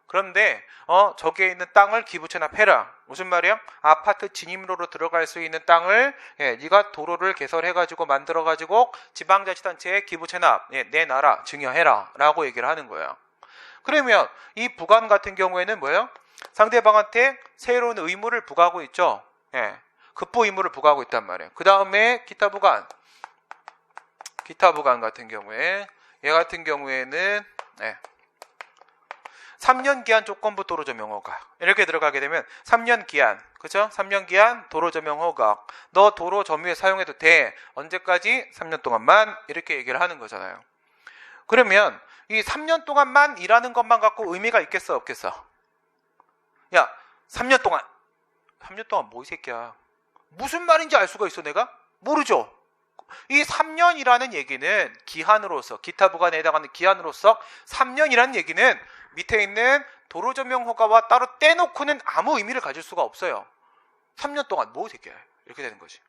그런데 저기에 있는 땅을 기부 체납해라. 무슨 말이야? 아파트 진입로로 들어갈 수 있는 땅을 네가 도로를 개설해가지고 만들어가지고 지방자치단체에 기부 체납 내놔라 증여해라 라고 얘기를 하는 거예요. 그러면 이 부관 같은 경우에는 뭐예요? 상대방한테 새로운 의무를 부과하고 있죠. 급부 의무를 부과하고 있단 말이에요. 그 다음에 기타 부관 같은 경우에 얘 같은 경우에는 3년 기한 조건부 도로조명 허가 이렇게 들어가게 되면 3년 기한 그죠? 3년 기한 도로조명 허가 너 도로 점유에 사용해도 돼. 언제까지? 3년 동안만 이렇게 얘기를 하는 거잖아요. 그러면 이 3년 동안만 일하는 것만 갖고 의미가 있겠어 없겠어? 야 3년 동안 뭐 이 새끼야 무슨 말인지 알 수가 있어 내가? 모르죠. 이 3년이라는 얘기는 기한으로서 기타 부관에 해당하는 기한으로서 3년이라는 얘기는 밑에 있는 도로조명 허가와 따로 떼놓고는 아무 의미를 가질 수가 없어요. 3년 동안 뭐 이 새끼야 이렇게 되는 거지.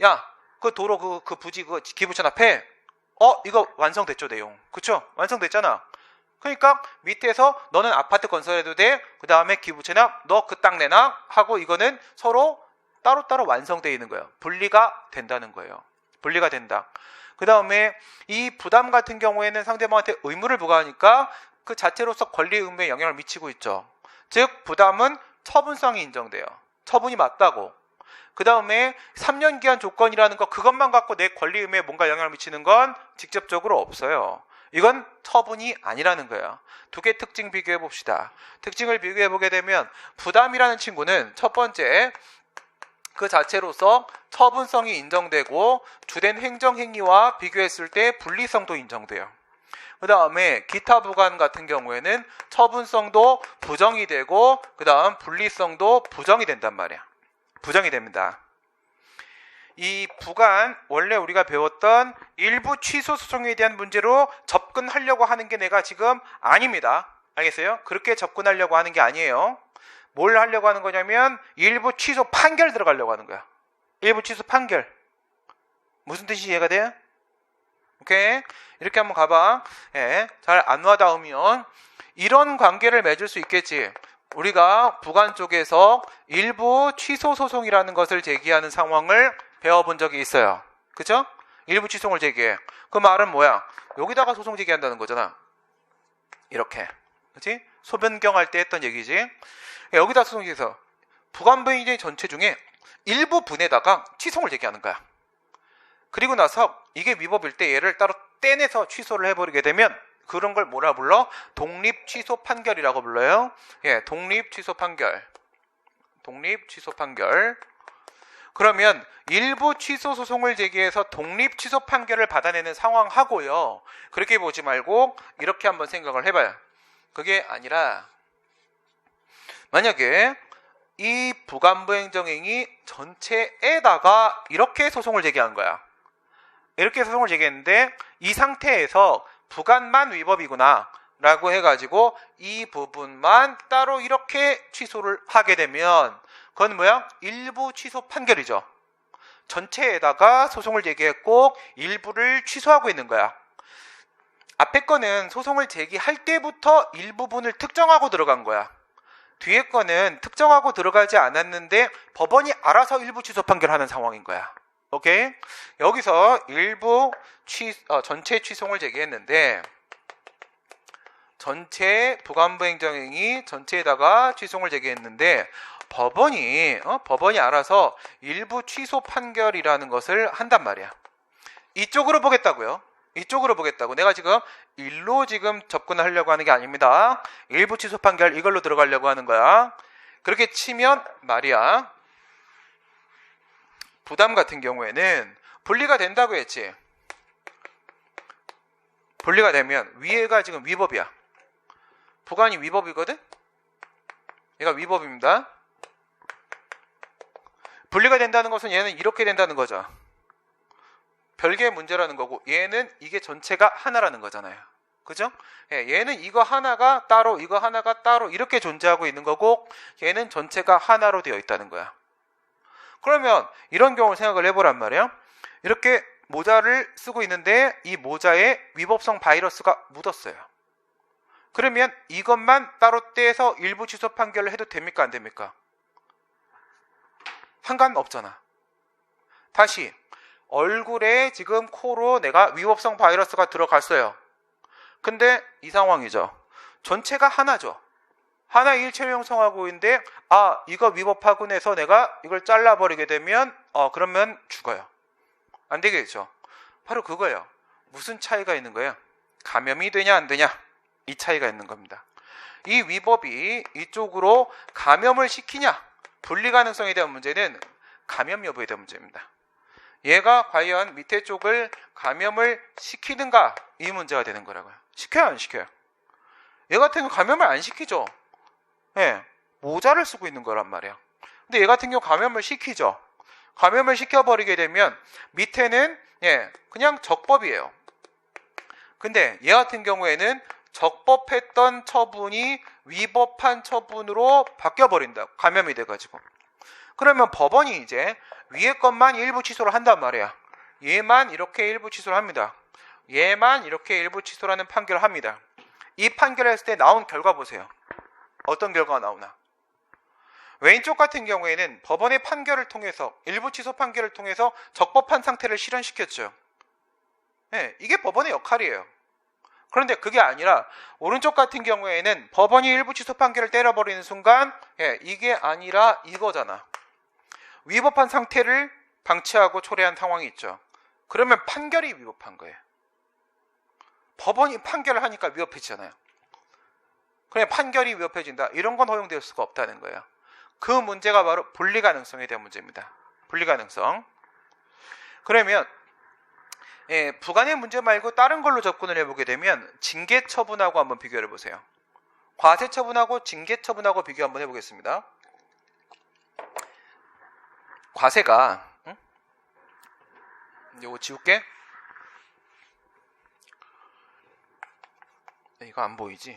야 그 도로 그 부지 그 기부 체납해. 이거 완성됐죠 내용. 그쵸? 완성됐잖아. 그러니까 밑에서 너는 아파트 건설해도 돼. 그 다음에 기부 체납 너 그 땅 내놔 하고 이거는 서로 따로따로 완성되어 있는 거예요. 분리가 된다는 거예요. 분리가 된다. 그 다음에 이 부담 같은 경우에는 상대방한테 의무를 부과하니까 그 자체로서 권리 의무에 영향을 미치고 있죠. 즉 부담은 처분성이 인정돼요. 처분이 맞다고. 그 다음에 3년 기한 조건이라는 거 그것만 갖고 내 권리 의무에 뭔가 영향을 미치는 건 직접적으로 없어요. 이건 처분이 아니라는 거예요. 두 개 특징 비교해 봅시다. 특징을 비교해 보게 되면 부담이라는 친구는 첫 번째 그 자체로서 처분성이 인정되고 주된 행정행위와 비교했을 때 분리성도 인정돼요. 그 다음에 기타 부관 같은 경우에는 처분성도 부정이 되고 그 다음 분리성도 부정이 된단 말이야. 부정이 됩니다. 이 부관 원래 우리가 배웠던 일부 취소 소송에 대한 문제로 접근하려고 하는 게 내가 지금 아닙니다. 알겠어요? 그렇게 접근하려고 하는 게 아니에요. 뭘 하려고 하는 거냐면 일부 취소 판결 들어가려고 하는 거야. 일부 취소 판결. 무슨 뜻이 이해가 돼요? 오케이? 이렇게 한번 가봐. 잘 안 와닿으면 이런 관계를 맺을 수 있겠지. 우리가 부관 쪽에서 일부 취소 소송이라는 것을 제기하는 상황을 배워본 적이 있어요. 그죠? 일부 취소를 제기해. 그 말은 뭐야? 여기다가 소송 제기한다는 거잖아. 이렇게. 그치? 소변경 할 때 했던 얘기지. 여기다 소송 제기해서 부관부의 전체 중에 일부 분에다가 취소를 제기하는 거야. 그리고 나서 이게 위법일 때 얘를 따로 떼내서 취소를 해버리게 되면 그런 걸 뭐라 불러? 독립 취소 판결이라고 불러요. 독립 취소 판결. 독립 취소 판결. 그러면 일부 취소 소송을 제기해서 독립 취소 판결을 받아내는 상황하고요. 그렇게 보지 말고 이렇게 한번 생각을 해봐요. 그게 아니라 만약에 이 부관부 행정행위 전체에다가 이렇게 소송을 제기한 거야. 이렇게 소송을 제기했는데 이 상태에서 부관만 위법이구나 라고 해가지고 이 부분만 따로 이렇게 취소를 하게 되면 그건 뭐야? 일부 취소 판결이죠. 전체에다가 소송을 제기했고 일부를 취소하고 있는 거야. 앞에 거는 소송을 제기할 때부터 일부분을 특정하고 들어간 거야. 뒤에 거는 특정하고 들어가지 않았는데 법원이 알아서 일부 취소 판결하는 상황인 거야. 오케이? 여기서 일부 전체 취소를 제기했는데 전체 부관부 행정행위 전체에다가 취소를 제기했는데 법원이 알아서 일부 취소 판결이라는 것을 한단 말이야. 이쪽으로 보겠다고요. 이쪽으로 보겠다고. 내가 지금 일로 지금 접근을 하려고 하는 게 아닙니다. 일부 취소 판결 이걸로 들어가려고 하는 거야. 그렇게 치면 말이야. 부담 같은 경우에는 분리가 된다고 했지. 분리가 되면 위에가 지금 위법이야. 부관이 위법이거든? 얘가 위법입니다. 분리가 된다는 것은 얘는 이렇게 된다는 거죠. 별개의 문제라는 거고 얘는 이게 전체가 하나라는 거잖아요. 그죠? 얘는 이거 하나가 따로 이거 하나가 따로 이렇게 존재하고 있는 거고 얘는 전체가 하나로 되어 있다는 거야. 그러면 이런 경우를 생각을 해보란 말이야. 이렇게 모자를 쓰고 있는데 이 모자에 위법성 바이러스가 묻었어요. 그러면 이것만 따로 떼서 일부 취소 판결을 해도 됩니까? 안 됩니까? 상관없잖아. 다시 얼굴에 지금 코로 내가 위법성 바이러스가 들어갔어요. 근데 이 상황이죠. 전체가 하나죠. 하나 일체를 형성하고 있는데 이거 위법하고 해서 내가 이걸 잘라버리게 되면 그러면 죽어요. 안 되겠죠. 바로 그거예요. 무슨 차이가 있는 거예요? 감염이 되냐 안 되냐 이 차이가 있는 겁니다. 이 위법이 이쪽으로 감염을 시키냐 분리 가능성에 대한 문제는 감염 여부에 대한 문제입니다. 얘가 과연 밑에 쪽을 감염을 시키는가 이 문제가 되는 거라고요. 시켜요 안 시켜요? 얘 같은 경우 감염을 안 시키죠. 모자를 쓰고 있는 거란 말이야. 근데 얘 같은 경우 감염을 시키죠. 감염을 시켜버리게 되면 밑에는 그냥 적법이에요. 근데 얘 같은 경우에는 적법했던 처분이 위법한 처분으로 바뀌어버린다. 감염이 돼가지고. 그러면 법원이 이제 위에 것만 일부 취소를 한단 말이야. 얘만 이렇게 일부 취소를 합니다. 얘만 이렇게 일부 취소라는 판결을 합니다. 이 판결을 했을 때 나온 결과 보세요. 어떤 결과가 나오나. 왼쪽 같은 경우에는 법원의 판결을 통해서 일부 취소 판결을 통해서 적법한 상태를 실현시켰죠. 이게 법원의 역할이에요. 그런데 그게 아니라 오른쪽 같은 경우에는 법원이 일부 취소 판결을 때려버리는 순간 이게 아니라 이거잖아. 위법한 상태를 방치하고 초래한 상황이 있죠. 그러면 판결이 위법한 거예요. 법원이 판결을 하니까 위법해지잖아요. 그냥 판결이 위법해진다. 이런 건 허용될 수가 없다는 거예요. 그 문제가 바로 분리 가능성에 대한 문제입니다. 분리 가능성. 그러면 부관의 문제 말고 다른 걸로 접근을 해보게 되면 징계 처분하고 한번 비교를 해보세요. 과세 처분하고 징계 처분하고 비교 한번 해보겠습니다. 과세가 요거 지울게. 이거 안 보이지?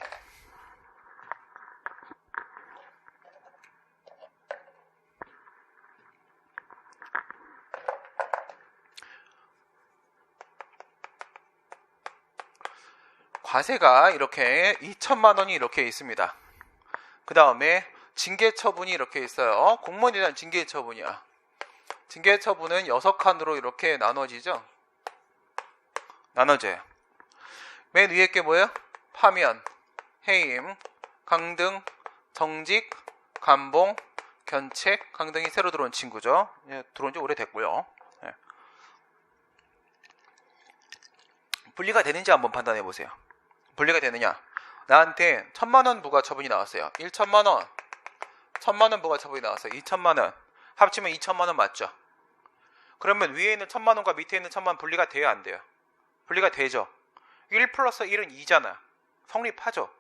과세가 이렇게 2천만 원이 이렇게 있습니다. 그 다음에 징계 처분이 이렇게 있어요. 공무원에 대한 징계 처분이야. 징계 처분은 6칸으로 이렇게 나눠지죠. 나눠져요. 맨 위에 게 뭐예요? 파면, 해임, 강등, 정직, 감봉, 견책, 강등이 새로 들어온 친구죠. 들어온 지 오래됐고요. 분리가 되는지 한번 판단해 보세요. 분리가 되느냐? 나한테 1,000만 원 부가 처분이 나왔어요. 1,000만 원, 1,000만 원 부가 처분이 나왔어요. 2,000만 원 합치면 2,000만 원 맞죠? 그러면 위에 있는 1,000만 원과 밑에 있는 1,000만 원 분리가 돼요, 안 돼요? 분리가 되죠. 1 플러스 1은 2잖아. 성립하죠.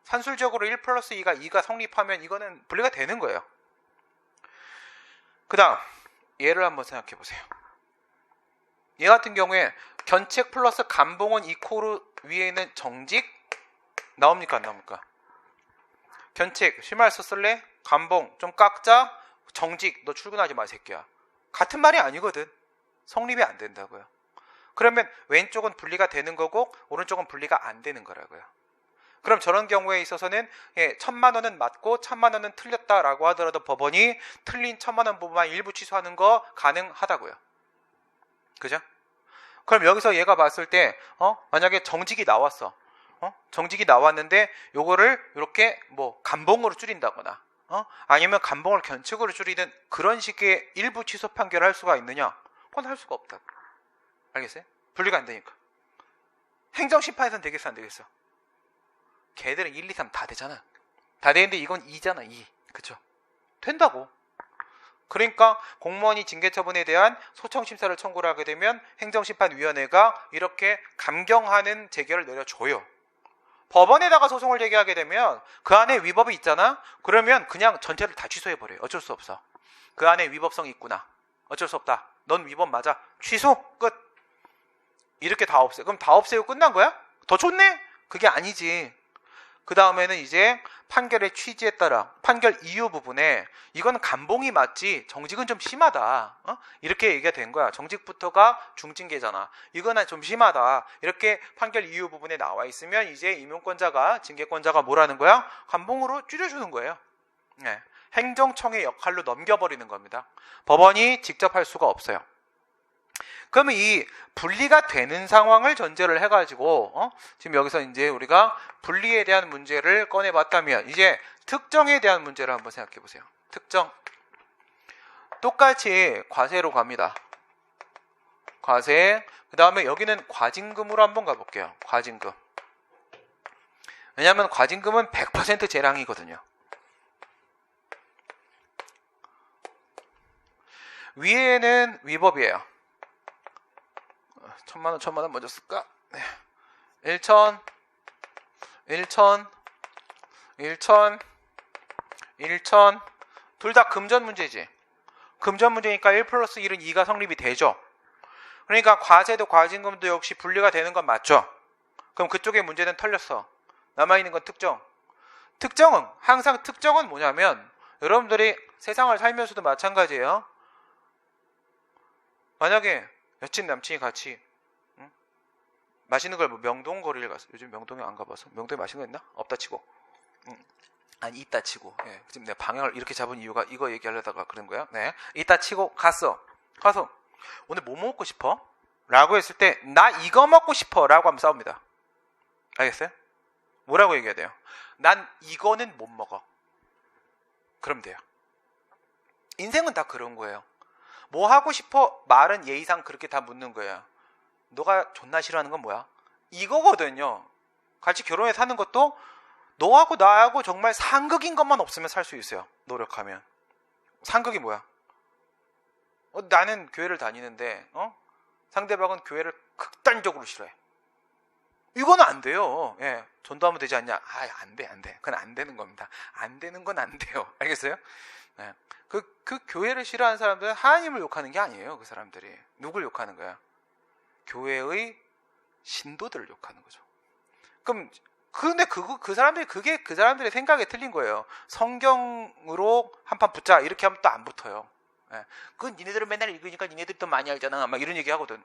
산술적으로 1 플러스 2가 성립하면 이거는 분리가 되는 거예요. 그 다음 얘를 한번 생각해 보세요. 얘 같은 경우에 견책 플러스 감봉은 이코르 위에 있는 정직 나옵니까 안 나옵니까? 견책 실말 썼을래? 감봉 좀 깎자. 정직 너 출근하지 마 새끼야. 같은 말이 아니거든. 성립이 안 된다고요. 그러면 왼쪽은 분리가 되는 거고 오른쪽은 분리가 안 되는 거라고요. 그럼 저런 경우에 있어서는 1,000만 원은 맞고 1,000만 원은 틀렸다라고 하더라도 법원이 틀린 1,000만 원 부분만 일부 취소하는 거 가능하다고요. 그죠? 그럼 여기서 얘가 봤을 때 만약에 정직이 나왔어. 정직이 나왔는데 요거를 이렇게 뭐 감봉으로 줄인다거나 아니면 감봉을 견책으로 줄이는 그런 식의 일부 취소 판결을 할 수가 있느냐? 그건 할 수가 없다. 알겠어요? 분리가 안 되니까. 행정심판에서는 되겠어, 안 되겠어? 걔들은 1, 2, 3 다 되잖아. 다 되는데 이건 2잖아, 2. 그쵸? 된다고. 그러니까 공무원이 징계처분에 대한 소청심사를 청구를 하게 되면 행정심판위원회가 이렇게 감경하는 재결을 내려줘요. 법원에다가 소송을 제기하게 되면 그 안에 위법이 있잖아? 그러면 그냥 전체를 다 취소해버려요. 어쩔 수 없어. 그 안에 위법성이 있구나. 어쩔 수 없다. 넌 위법 맞아. 취소! 끝! 이렇게 다 없애요. 그럼 다 없애고 끝난 거야? 더 좋네? 그게 아니지. 그 다음에는 이제 판결의 취지에 따라 판결 이유 부분에 이건 감봉이 맞지 정직은 좀 심하다. 이렇게 얘기가 된 거야. 정직부터가 중징계잖아. 이거는 좀 심하다. 이렇게 판결 이유 부분에 나와 있으면 이제 임용권자가 징계권자가 뭐라는 거야? 감봉으로 줄여주는 거예요. 네. 행정청의 역할로 넘겨버리는 겁니다. 법원이 직접 할 수가 없어요. 그러면 이 분리가 되는 상황을 전제를 해가지고 지금 여기서 이제 우리가 분리에 대한 문제를 꺼내봤다면 이제 특정에 대한 문제를 한번 생각해 보세요. 특정. 똑같이 과세로 갑니다. 과세. 그 다음에 여기는 과징금으로 한번 가볼게요. 과징금. 왜냐하면 과징금은 100% 재량이거든요. 위에는 위법이에요. 1,000만 원, 1,000만 원 먼저 쓸까? 1,000, 1,000, 1,000, 1,000. 둘 다 금전 문제지. 금전 문제니까 1 플러스 1은 2가 성립이 되죠. 그러니까 과세도 과징금도 역시 분리가 되는 건 맞죠. 그럼 그쪽의 문제는 털렸어. 남아있는 건 특정. 특정은 항상 특정은 뭐냐면 여러분들이 세상을 살면서도 마찬가지예요. 만약에 여친 남친이 같이 맛있는 걸 뭐 명동 거리를 갔어. 요즘 명동에 안 가봐서. 명동에 맛있는 거 있나? 없다 치고. 아니 있다 치고. 예. 지금 내가 방향을 이렇게 잡은 이유가 이거 얘기하려다가 그런 거야. 네. 있다 치고 갔어. 가서 오늘 뭐 먹고 싶어? 라고 했을 때 나 이거 먹고 싶어 라고 하면 싸웁니다. 알겠어요? 뭐라고 얘기해야 돼요? 난 이거는 못 먹어. 그럼 돼요. 인생은 다 그런 거예요. 뭐 하고 싶어? 말은 예의상 그렇게 다 묻는 거예요. 너가 존나 싫어하는 건 뭐야? 이거거든요. 같이 결혼해 사는 것도 너하고 나하고 정말 상극인 것만 없으면 살 수 있어요. 노력하면. 상극이 뭐야? 나는 교회를 다니는데 상대방은 교회를 극단적으로 싫어해. 이거는 안 돼요. 예, 전도하면 되지 않냐? 안 돼. 그건 안 되는 겁니다. 안 되는 건 안 돼요. 알겠어요? 네. 그 교회를 싫어하는 사람들은 하나님을 욕하는 게 아니에요. 그 사람들이. 누굴 욕하는 거야? 교회의 신도들을 욕하는 거죠. 그럼 근데 그 사람들이 그게 그 사람들의 생각에 틀린 거예요. 성경으로 한판 붙자 이렇게 하면 또 안 붙어요. 예. 그건 니네들은 맨날 읽으니까 니네들이 더 많이 알잖아. 막 이런 얘기 하거든.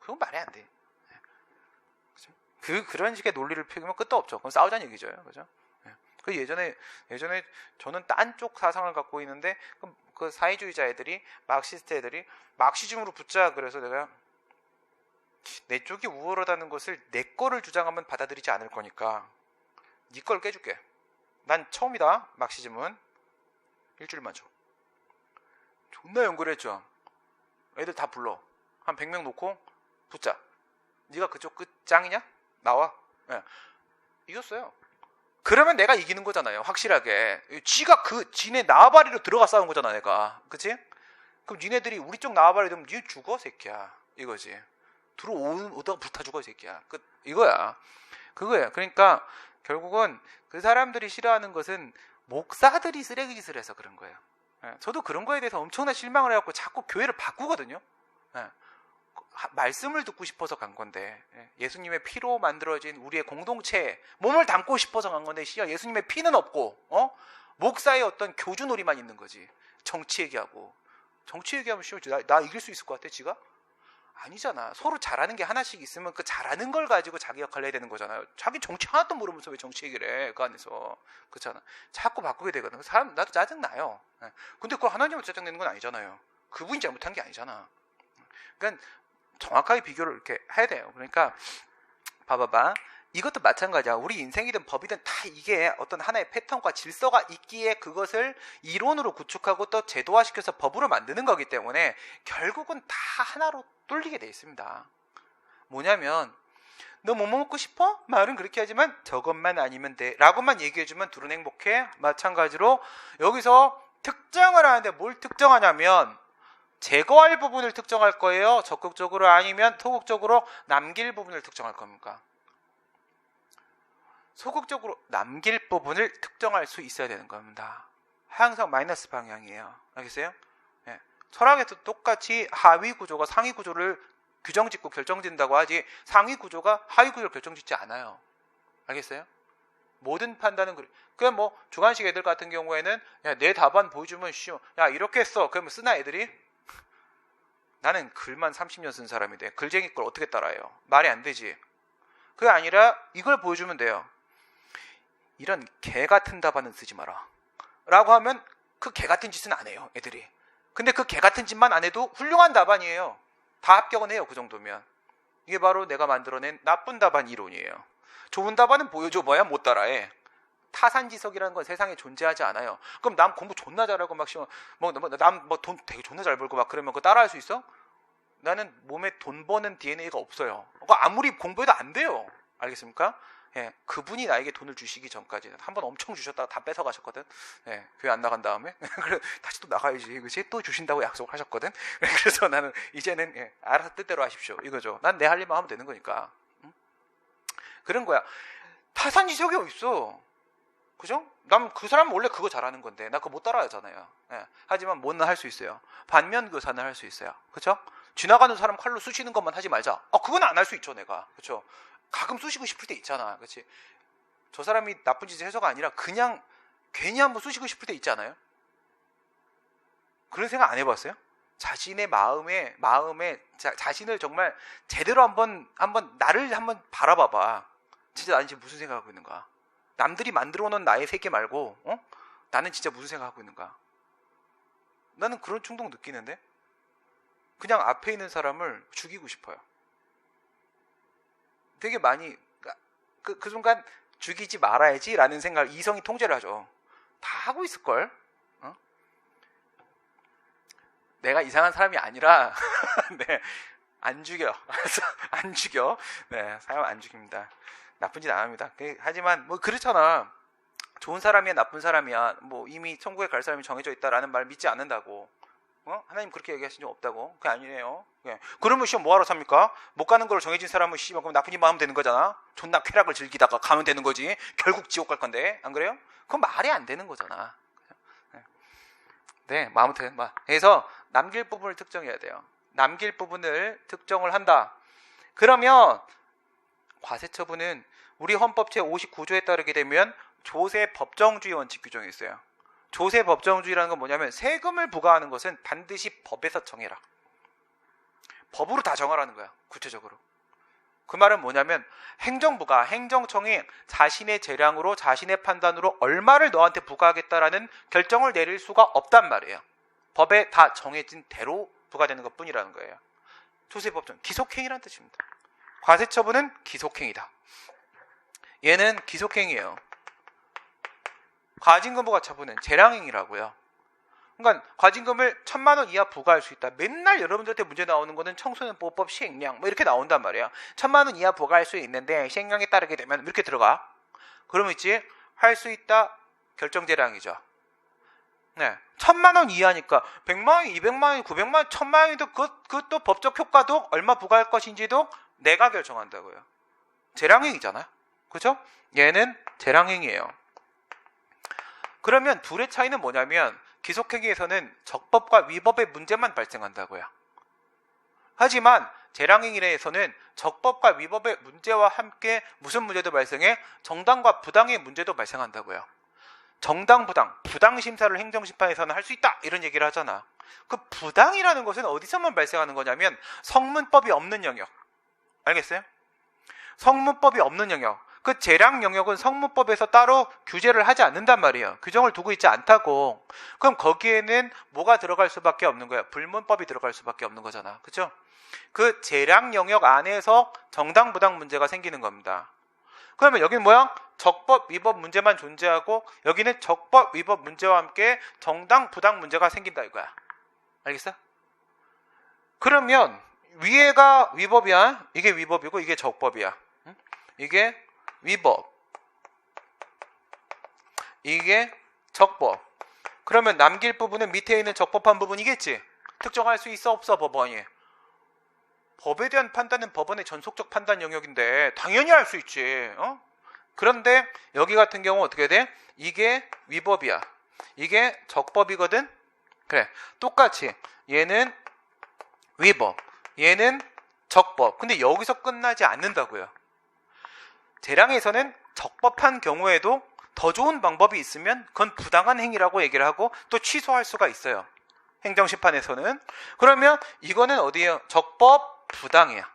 그건 말이 안 돼. 그런 식의 논리를 펴기면 끝도 없죠. 그건 싸우자는 얘기죠. 그죠? 그 예전에 저는 딴 쪽 사상을 갖고 있는데 그 사회주의자 애들이 막시스트 애들이 막시즘으로 붙자 그래서 내가 내 쪽이 우월하다는 것을 내 거를 주장하면 받아들이지 않을 거니까 네 걸 깨줄게. 난 처음이다. 막시즘은 일주일만 줘. 존나 연구를 했죠. 애들 다 불러. 한 100명 놓고 붙자. 네가 그쪽 끝 짱이냐? 나와. 네. 이겼어요. 그러면 내가 이기는 거잖아요. 확실하게. 지가 지네 나와바리로 들어가 싸운 거잖아, 내가. 그치? 그럼 니네들이 우리 쪽 나와바리 되면 니 죽어, 새끼야. 이거지. 들어오다가 불타 죽어, 새끼야. 이거야. 그거야. 그러니까 결국은 그 사람들이 싫어하는 것은 목사들이 쓰레기 짓을 해서 그런 거예요. 저도 그런 거에 대해서 엄청나 실망을 해갖고 자꾸 교회를 바꾸거든요. 말씀을 듣고 싶어서 간 건데 예수님의 피로 만들어진 우리의 공동체 몸을 담고 싶어서 간 건데 예수님의 피는 없고 목사의 어떤 교주놀이만 있는 거지. 정치 얘기하고 정치 얘기하면 나 이길 수 있을 것 같아 지가? 아니잖아. 서로 잘하는 게 하나씩 있으면 그 잘하는 걸 가지고 자기 역할을 해야 되는 거잖아요. 자기 정치 하나도 모르면서 왜 정치 얘기를 해? 그 안에서. 그렇잖아. 자꾸 바꾸게 되거든. 그 사람 나도 짜증나요. 근데 그걸 하나님한테 짜증내는 건 아니잖아요. 그분이 잘못한 게 아니잖아. 그러니까 정확하게 비교를 이렇게 해야 돼요. 그러니까 봐봐봐. 이것도 마찬가지야. 우리 인생이든 법이든 다 이게 어떤 하나의 패턴과 질서가 있기에 그것을 이론으로 구축하고 또 제도화시켜서 법으로 만드는 거기 때문에 결국은 다 하나로 뚫리게 돼 있습니다. 뭐냐면 너 뭐 먹고 싶어? 말은 그렇게 하지만 저것만 아니면 돼 라고만 얘기해주면 둘은 행복해. 마찬가지로 여기서 특정을 하는데 뭘 특정하냐면 제거할 부분을 특정할 거예요. 적극적으로 아니면 소극적으로 남길 부분을 특정할 겁니까? 소극적으로 남길 부분을 특정할 수 있어야 되는 겁니다. 항상 마이너스 방향이에요. 알겠어요? 예. 철학에도 똑같이 하위 구조가 상위 구조를 규정짓고 결정짓는다고 하지 상위 구조가 하위 구조를 결정짓지 않아요. 알겠어요? 모든 판단은 그래. 그냥 뭐 주관식 애들 같은 경우에는 야, 내 답안 보여주면 야 이렇게 했어. 그러면 쓰나 애들이? 나는 글만 30년 쓴 사람인데 글쟁이 걸 어떻게 따라해요? 말이 안 되지. 그게 아니라 이걸 보여주면 돼요. 이런 개 같은 답안은 쓰지 마라 라고 하면 그 개 같은 짓은 안 해요 애들이. 근데 그 개 같은 짓만 안 해도 훌륭한 답안이에요. 다 합격은 해요. 그 정도면. 이게 바로 내가 만들어낸 나쁜 답안 이론이에요. 좋은 답안은 보여줘봐야 못 따라해. 타산지석이라는 건 세상에 존재하지 않아요. 그럼 남 공부 존나 잘하고 막 남 뭐 돈 되게 존나 잘 벌고 막 그러면 그거 따라할 수 있어? 나는 몸에 돈 버는 DNA가 없어요. 그거 아무리 공부해도 안 돼요. 알겠습니까? 예, 그분이 나에게 돈을 주시기 전까지는 한 번 엄청 주셨다가 다 뺏어 가셨거든. 예, 교회 안 나간 다음에 그래 다시 또 나가야지. 그렇지? 또 주신다고 약속하셨거든. 그래서 나는 이제는 예, 알아서 뜻대로 하십시오. 이거죠. 난 내 할 일만 하면 되는 거니까. 응? 그런 거야. 타산지석이 어딨어? 그죠? 난 그 사람 원래 그거 잘하는 건데 나 그거 못 따라하잖아요. 예, 하지만 뭐는 할 수 있어요. 반면 교사는 할 수 있어요. 그죠? 지나가는 사람 칼로 쑤시는 것만 하지 말자. 그건 안 할 수 있죠, 내가. 그렇죠? 가끔 쑤시고 싶을 때 있잖아. 그렇지? 저 사람이 나쁜 짓을 해서가 아니라 그냥 괜히 한번 쑤시고 싶을 때 있잖아요. 그런 생각 안 해봤어요? 자신의 마음에 자신을 정말 제대로 한번 나를 한번 바라봐봐. 진짜 나는 지금 무슨 생각하고 있는가? 남들이 만들어 놓은 나의 세계 말고 나는 진짜 무슨 생각하고 있는가? 나는 그런 충동 느끼는데 그냥 앞에 있는 사람을 죽이고 싶어요. 되게 많이 그 순간 죽이지 말아야지 라는 생각을 이성이 통제를 하죠. 다 하고 있을걸? 내가 이상한 사람이 아니라 네, 안 죽여. 안 죽여. 네, 사람 안 죽입니다. 나쁜 짓 안 합니다. 하지만 뭐 그렇잖아. 좋은 사람이야 나쁜 사람이야 뭐 이미 천국에 갈 사람이 정해져 있다라는 말 믿지 않는다고. 하나님 그렇게 얘기하신 적 없다고. 그게 아니에요. 예. 그러면 시험 뭐하러 삽니까? 못 가는 걸 정해진 사람은 씨발 그럼 나쁜 일만 하면 되는 거잖아. 존나 쾌락을 즐기다가 가면 되는 거지. 결국 지옥 갈 건데 안 그래요? 그건 말이 안 되는 거잖아. 네, 아무튼 그래서 남길 부분을 특정해야 돼요. 남길 부분을 특정을 한다. 그러면 과세처분은 우리 헌법 제59조에 따르게 되면 조세 법정주의 원칙 규정이 있어요. 조세 법정주의라는 건 뭐냐면 세금을 부과하는 것은 반드시 법에서 정해라. 법으로 다 정하라는 거야. 구체적으로. 그 말은 뭐냐면 행정부가 행정청이 자신의 재량으로 자신의 판단으로 얼마를 너한테 부과하겠다라는 결정을 내릴 수가 없단 말이에요. 법에 다 정해진 대로 부과되는 것뿐이라는 거예요. 조세법정 기속행위라는 뜻입니다. 과세처분은 기속행위다. 얘는 기속행위예요. 과징금부가 처분은 재량행위라고요. 그러니까 과징금을 1,000만 원 이하 부과할 수 있다. 맨날 여러분들한테 문제 나오는 거는 청소년보호법 시행령 뭐 이렇게 나온단 말이에요. 1,000만 원 이하 부과할 수 있는데 시행령에 따르게 되면 이렇게 들어가. 그러면 있지 할 수 있다 결정재량이죠. 네, 1,000만 원 이하니까 100만 원, 200만 원, 900만 원, 1,000만 원이도 그것도 법적 효과도 얼마 부과할 것인지도 내가 결정한다고요. 재량행위잖아요. 그죠? 얘는 재량행위예요. 그러면 둘의 차이는 뭐냐면 기속행위에서는 적법과 위법의 문제만 발생한다고요. 하지만 재량행위에서는 적법과 위법의 문제와 함께 무슨 문제도 발생해? 정당과 부당의 문제도 발생한다고요. 정당, 부당 심사를 행정심판에서는 할 수 있다 이런 얘기를 하잖아. 그 부당이라는 것은 어디서만 발생하는 거냐면 성문법이 없는 영역. 알겠어요? 성문법이 없는 영역. 그 재량 영역은 성문법에서 따로 규제를 하지 않는단 말이에요. 규정을 두고 있지 않다고. 그럼 거기에는 뭐가 들어갈 수밖에 없는 거야? 불문법이 들어갈 수밖에 없는 거잖아. 그죠? 그 재량 영역 안에서 정당 부당 문제가 생기는 겁니다. 그러면 여기는 뭐야? 적법 위법 문제만 존재하고 여기는 적법 위법 문제와 함께 정당 부당 문제가 생긴다 이거야. 알겠어? 그러면 위에가 위법이야. 이게 위법이고 이게 적법이야. 응? 이게 위법, 이게 적법. 그러면 남길 부분은 밑에 있는 적법한 부분이겠지. 특정할 수 있어 없어 법원이? 법에 대한 판단은 법원의 전속적 판단 영역인데 당연히 할 수 있지. 그런데 여기 같은 경우 어떻게 돼? 이게 위법이야. 이게 적법이거든. 그래, 똑같이 얘는 위법, 얘는 적법. 근데 여기서 끝나지 않는다고요. 재량에서는 적법한 경우에도 더 좋은 방법이 있으면 그건 부당한 행위라고 얘기를 하고 또 취소할 수가 있어요. 행정심판에서는. 그러면 이거는 어디예요? 적법 부당이야.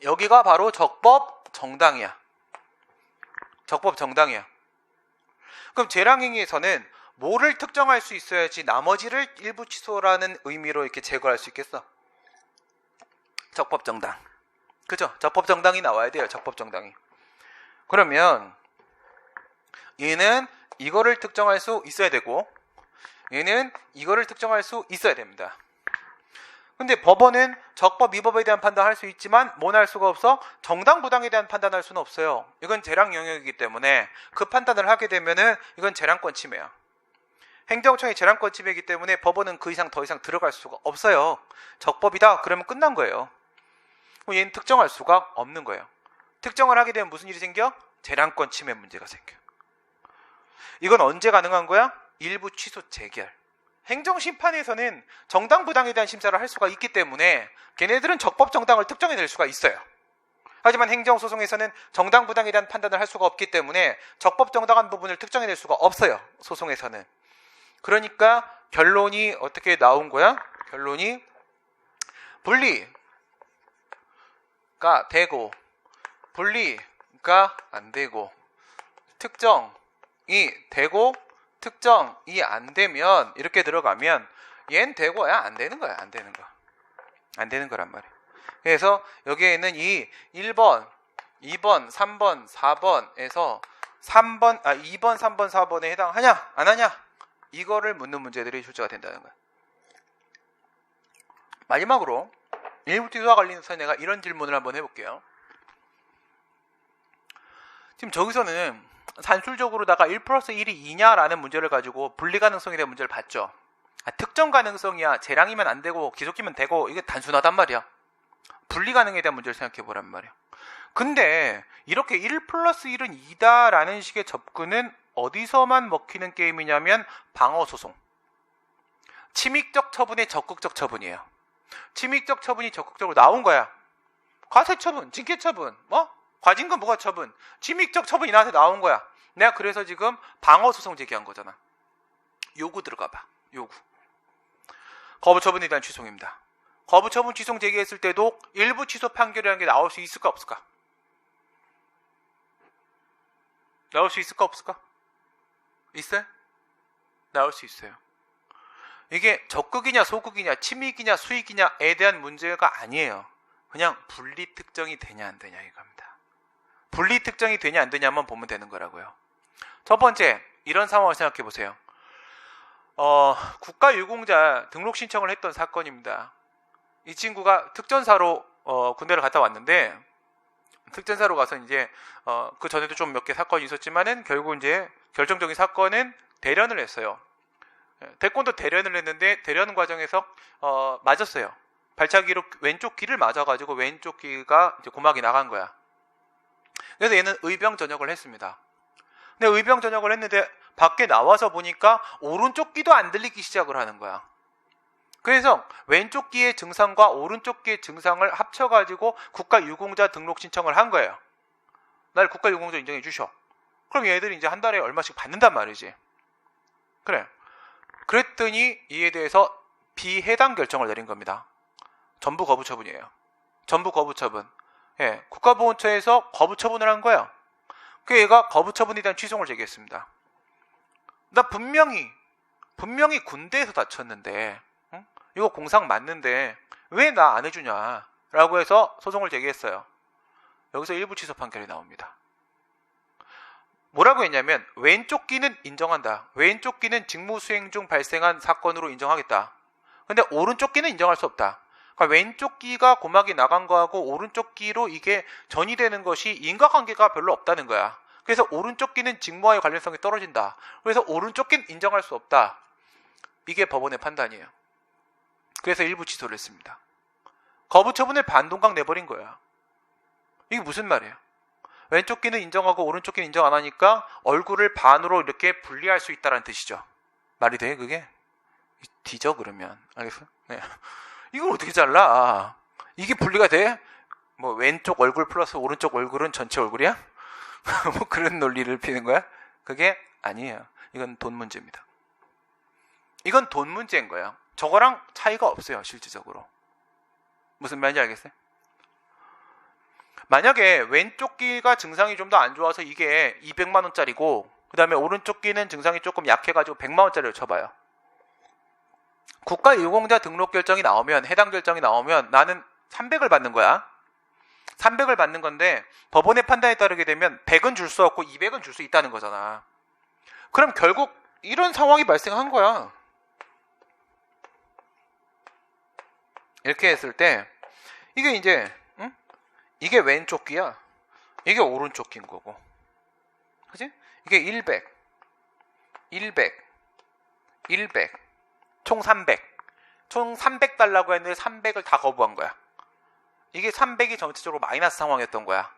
여기가 바로 적법 정당이야. 적법 정당이야. 그럼 재량행위에서는 뭐를 특정할 수 있어야지 나머지를 일부 취소라는 의미로 이렇게 제거할 수 있겠어? 적법 정당. 그죠? 적법 정당이 나와야 돼요. 적법 정당이. 그러면 얘는 이거를 특정할 수 있어야 되고 얘는 이거를 특정할 수 있어야 됩니다. 근데 법원은 적법 위법에 대한 판단할 수 있지만 뭘 할 수가 없어? 정당 부당에 대한 판단할 수는 없어요. 이건 재량 영역이기 때문에 그 판단을 하게 되면은 이건 재량권 침해야. 행정청이 재량권 침해이기 때문에 법원은 그 이상 더 이상 들어갈 수가 없어요. 적법이다 그러면 끝난 거예요. 얘는 특정할 수가 없는 거예요. 특정을 하게 되면 무슨 일이 생겨? 재량권 침해 문제가 생겨. 이건 언제 가능한 거야? 일부 취소 재결. 행정심판에서는 정당 부당에 대한 심사를 할 수가 있기 때문에 걔네들은 적법 정당을 특정해낼 수가 있어요. 하지만 행정소송에서는 정당 부당에 대한 판단을 할 수가 없기 때문에 적법 정당한 부분을 특정해낼 수가 없어요. 소송에서는. 그러니까 결론이 어떻게 나온 거야? 결론이 분리가 되고 분리가 안 되고 특정이 되고 특정이 안 되면 이렇게 들어가면 얘는 되고 얘는 안 되는 거야. 안 되는 거. 안 되는 거란 말이야. 그래서 여기에 있는 이 1번, 2번, 3번, 4번에서 2번, 3번, 4번에 해당하냐 안 하냐 이거를 묻는 문제들이 출제가 된다는 거야. 마지막으로 일부투소와 관련해서 내가 이런 질문을 한번 해볼게요. 지금 저기서는 산술적으로다가 1 플러스 1이 2냐라는 문제를 가지고 분리 가능성에 대한 문제를 봤죠. 특정 가능성이야. 재량이면 안 되고 기속기면 되고 이게 단순하단 말이야. 분리 가능에 대한 문제를 생각해 보란 말이야. 근데 이렇게 1 플러스 1은 2다라는 식의 접근은 어디서만 먹히는 게임이냐면 방어소송. 침익적 처분의 적극적 처분이에요. 침익적 처분이 적극적으로 나온 거야. 과세처분, 징계처분, 과징금 부과처분, 침익적 처분이 나한테 나온 거야. 내가 그래서 지금 방어소송 제기한 거잖아. 요구 들어가봐. 요구. 거부처분에 대한 취소입니다. 거부처분 취소 제기했을 때도 일부 취소 판결이라는 게 나올 수 있을까 없을까? 나올 수 있을까 없을까? 있어요? 나올 수 있어요. 이게 적극이냐 소극이냐 침익이냐 수익이냐에 대한 문제가 아니에요. 그냥 분리 특정이 되냐 안 되냐 이겁니다. 분리 특정이 되냐 안 되냐만 보면 되는 거라고요. 첫 번째, 이런 상황을 생각해 보세요. 국가유공자 등록 신청을 했던 사건입니다. 이 친구가 특전사로 군대를 갔다 왔는데 특전사로 가서 이제 그 전에도 좀 몇 개 사건이 있었지만은 결국 이제 결정적인 사건은 대련을 했어요. 태권도 대련을 했는데 대련 과정에서 맞았어요. 발차기로 왼쪽 귀를 맞아가지고 왼쪽 귀가 이제 고막이 나간 거야. 그래서 얘는 의병 전역을 했습니다. 근데 의병 전역을 했는데 밖에 나와서 보니까 오른쪽 귀도 안 들리기 시작을 하는 거야. 그래서 왼쪽 귀의 증상과 오른쪽 귀의 증상을 합쳐가지고 국가유공자 등록 신청을 한 거예요. 날 국가유공자 인정해 주셔. 그럼 얘들이 이제 한 달에 얼마씩 받는단 말이지. 그래. 그랬더니 이에 대해서 비해당 결정을 내린 겁니다. 전부 거부 처분이에요. 전부 거부 처분. 예, 국가보훈처에서 거부 처분을 한 거야. 그 얘가 거부 처분에 대한 취송을 제기했습니다. 나 분명히 군대에서 다쳤는데, 응? 이거 공상 맞는데 왜 나 안 해주냐 라고 해서 소송을 제기했어요. 여기서 일부 취소 판결이 나옵니다. 뭐라고 했냐면 왼쪽 귀는 인정한다. 왼쪽 귀는 직무 수행 중 발생한 사건으로 인정하겠다. 근데 오른쪽 귀는 인정할 수 없다. 그러니까 왼쪽 귀가 고막이 나간 거하고 오른쪽 귀로 이게 전이되는 것이 인과관계가 별로 없다는 거야. 그래서 오른쪽 귀는 직무와의 관련성이 떨어진다. 그래서 오른쪽 귀는 인정할 수 없다. 이게 법원의 판단이에요. 그래서 일부 취소를 했습니다. 거부 처분을 반동강 내버린 거야. 이게 무슨 말이에요? 왼쪽 귀는 인정하고 오른쪽 귀는 인정 안 하니까 얼굴을 반으로 이렇게 분리할 수 있다는 뜻이죠. 말이 돼 그게? 뒤져 그러면. 알겠어요? 네. 이걸 어떻게 잘라? 이게 분리가 돼? 뭐 왼쪽 얼굴 플러스 오른쪽 얼굴은 전체 얼굴이야? 뭐 그런 논리를 피는 거야? 그게 아니에요. 이건 돈 문제입니다. 이건 돈 문제인 거예요. 저거랑 차이가 없어요. 실질적으로. 무슨 말인지 알겠어요? 만약에 왼쪽 귀가 증상이 좀 더 안 좋아서 이게 200만 원짜리고 그 다음에 오른쪽 귀는 증상이 조금 약해가지고 100만 원짜리를 쳐봐요. 국가유공자 등록 결정이 나오면, 해당 결정이 나오면 나는 300을 받는 거야. 300을 받는 건데 법원의 판단에 따르게 되면 100은 줄 수 없고 200은 줄 수 있다는 거잖아. 그럼 결국 이런 상황이 발생한 거야. 이렇게 했을 때 이게 이제 이게 왼쪽 귀야. 이게 오른쪽 귀인 거고. 그치? 이게 100, 총 300. 총 300 달라고 했는데 300을 다 거부한 거야. 이게 300이 전체적으로 마이너스 상황이었던 거야.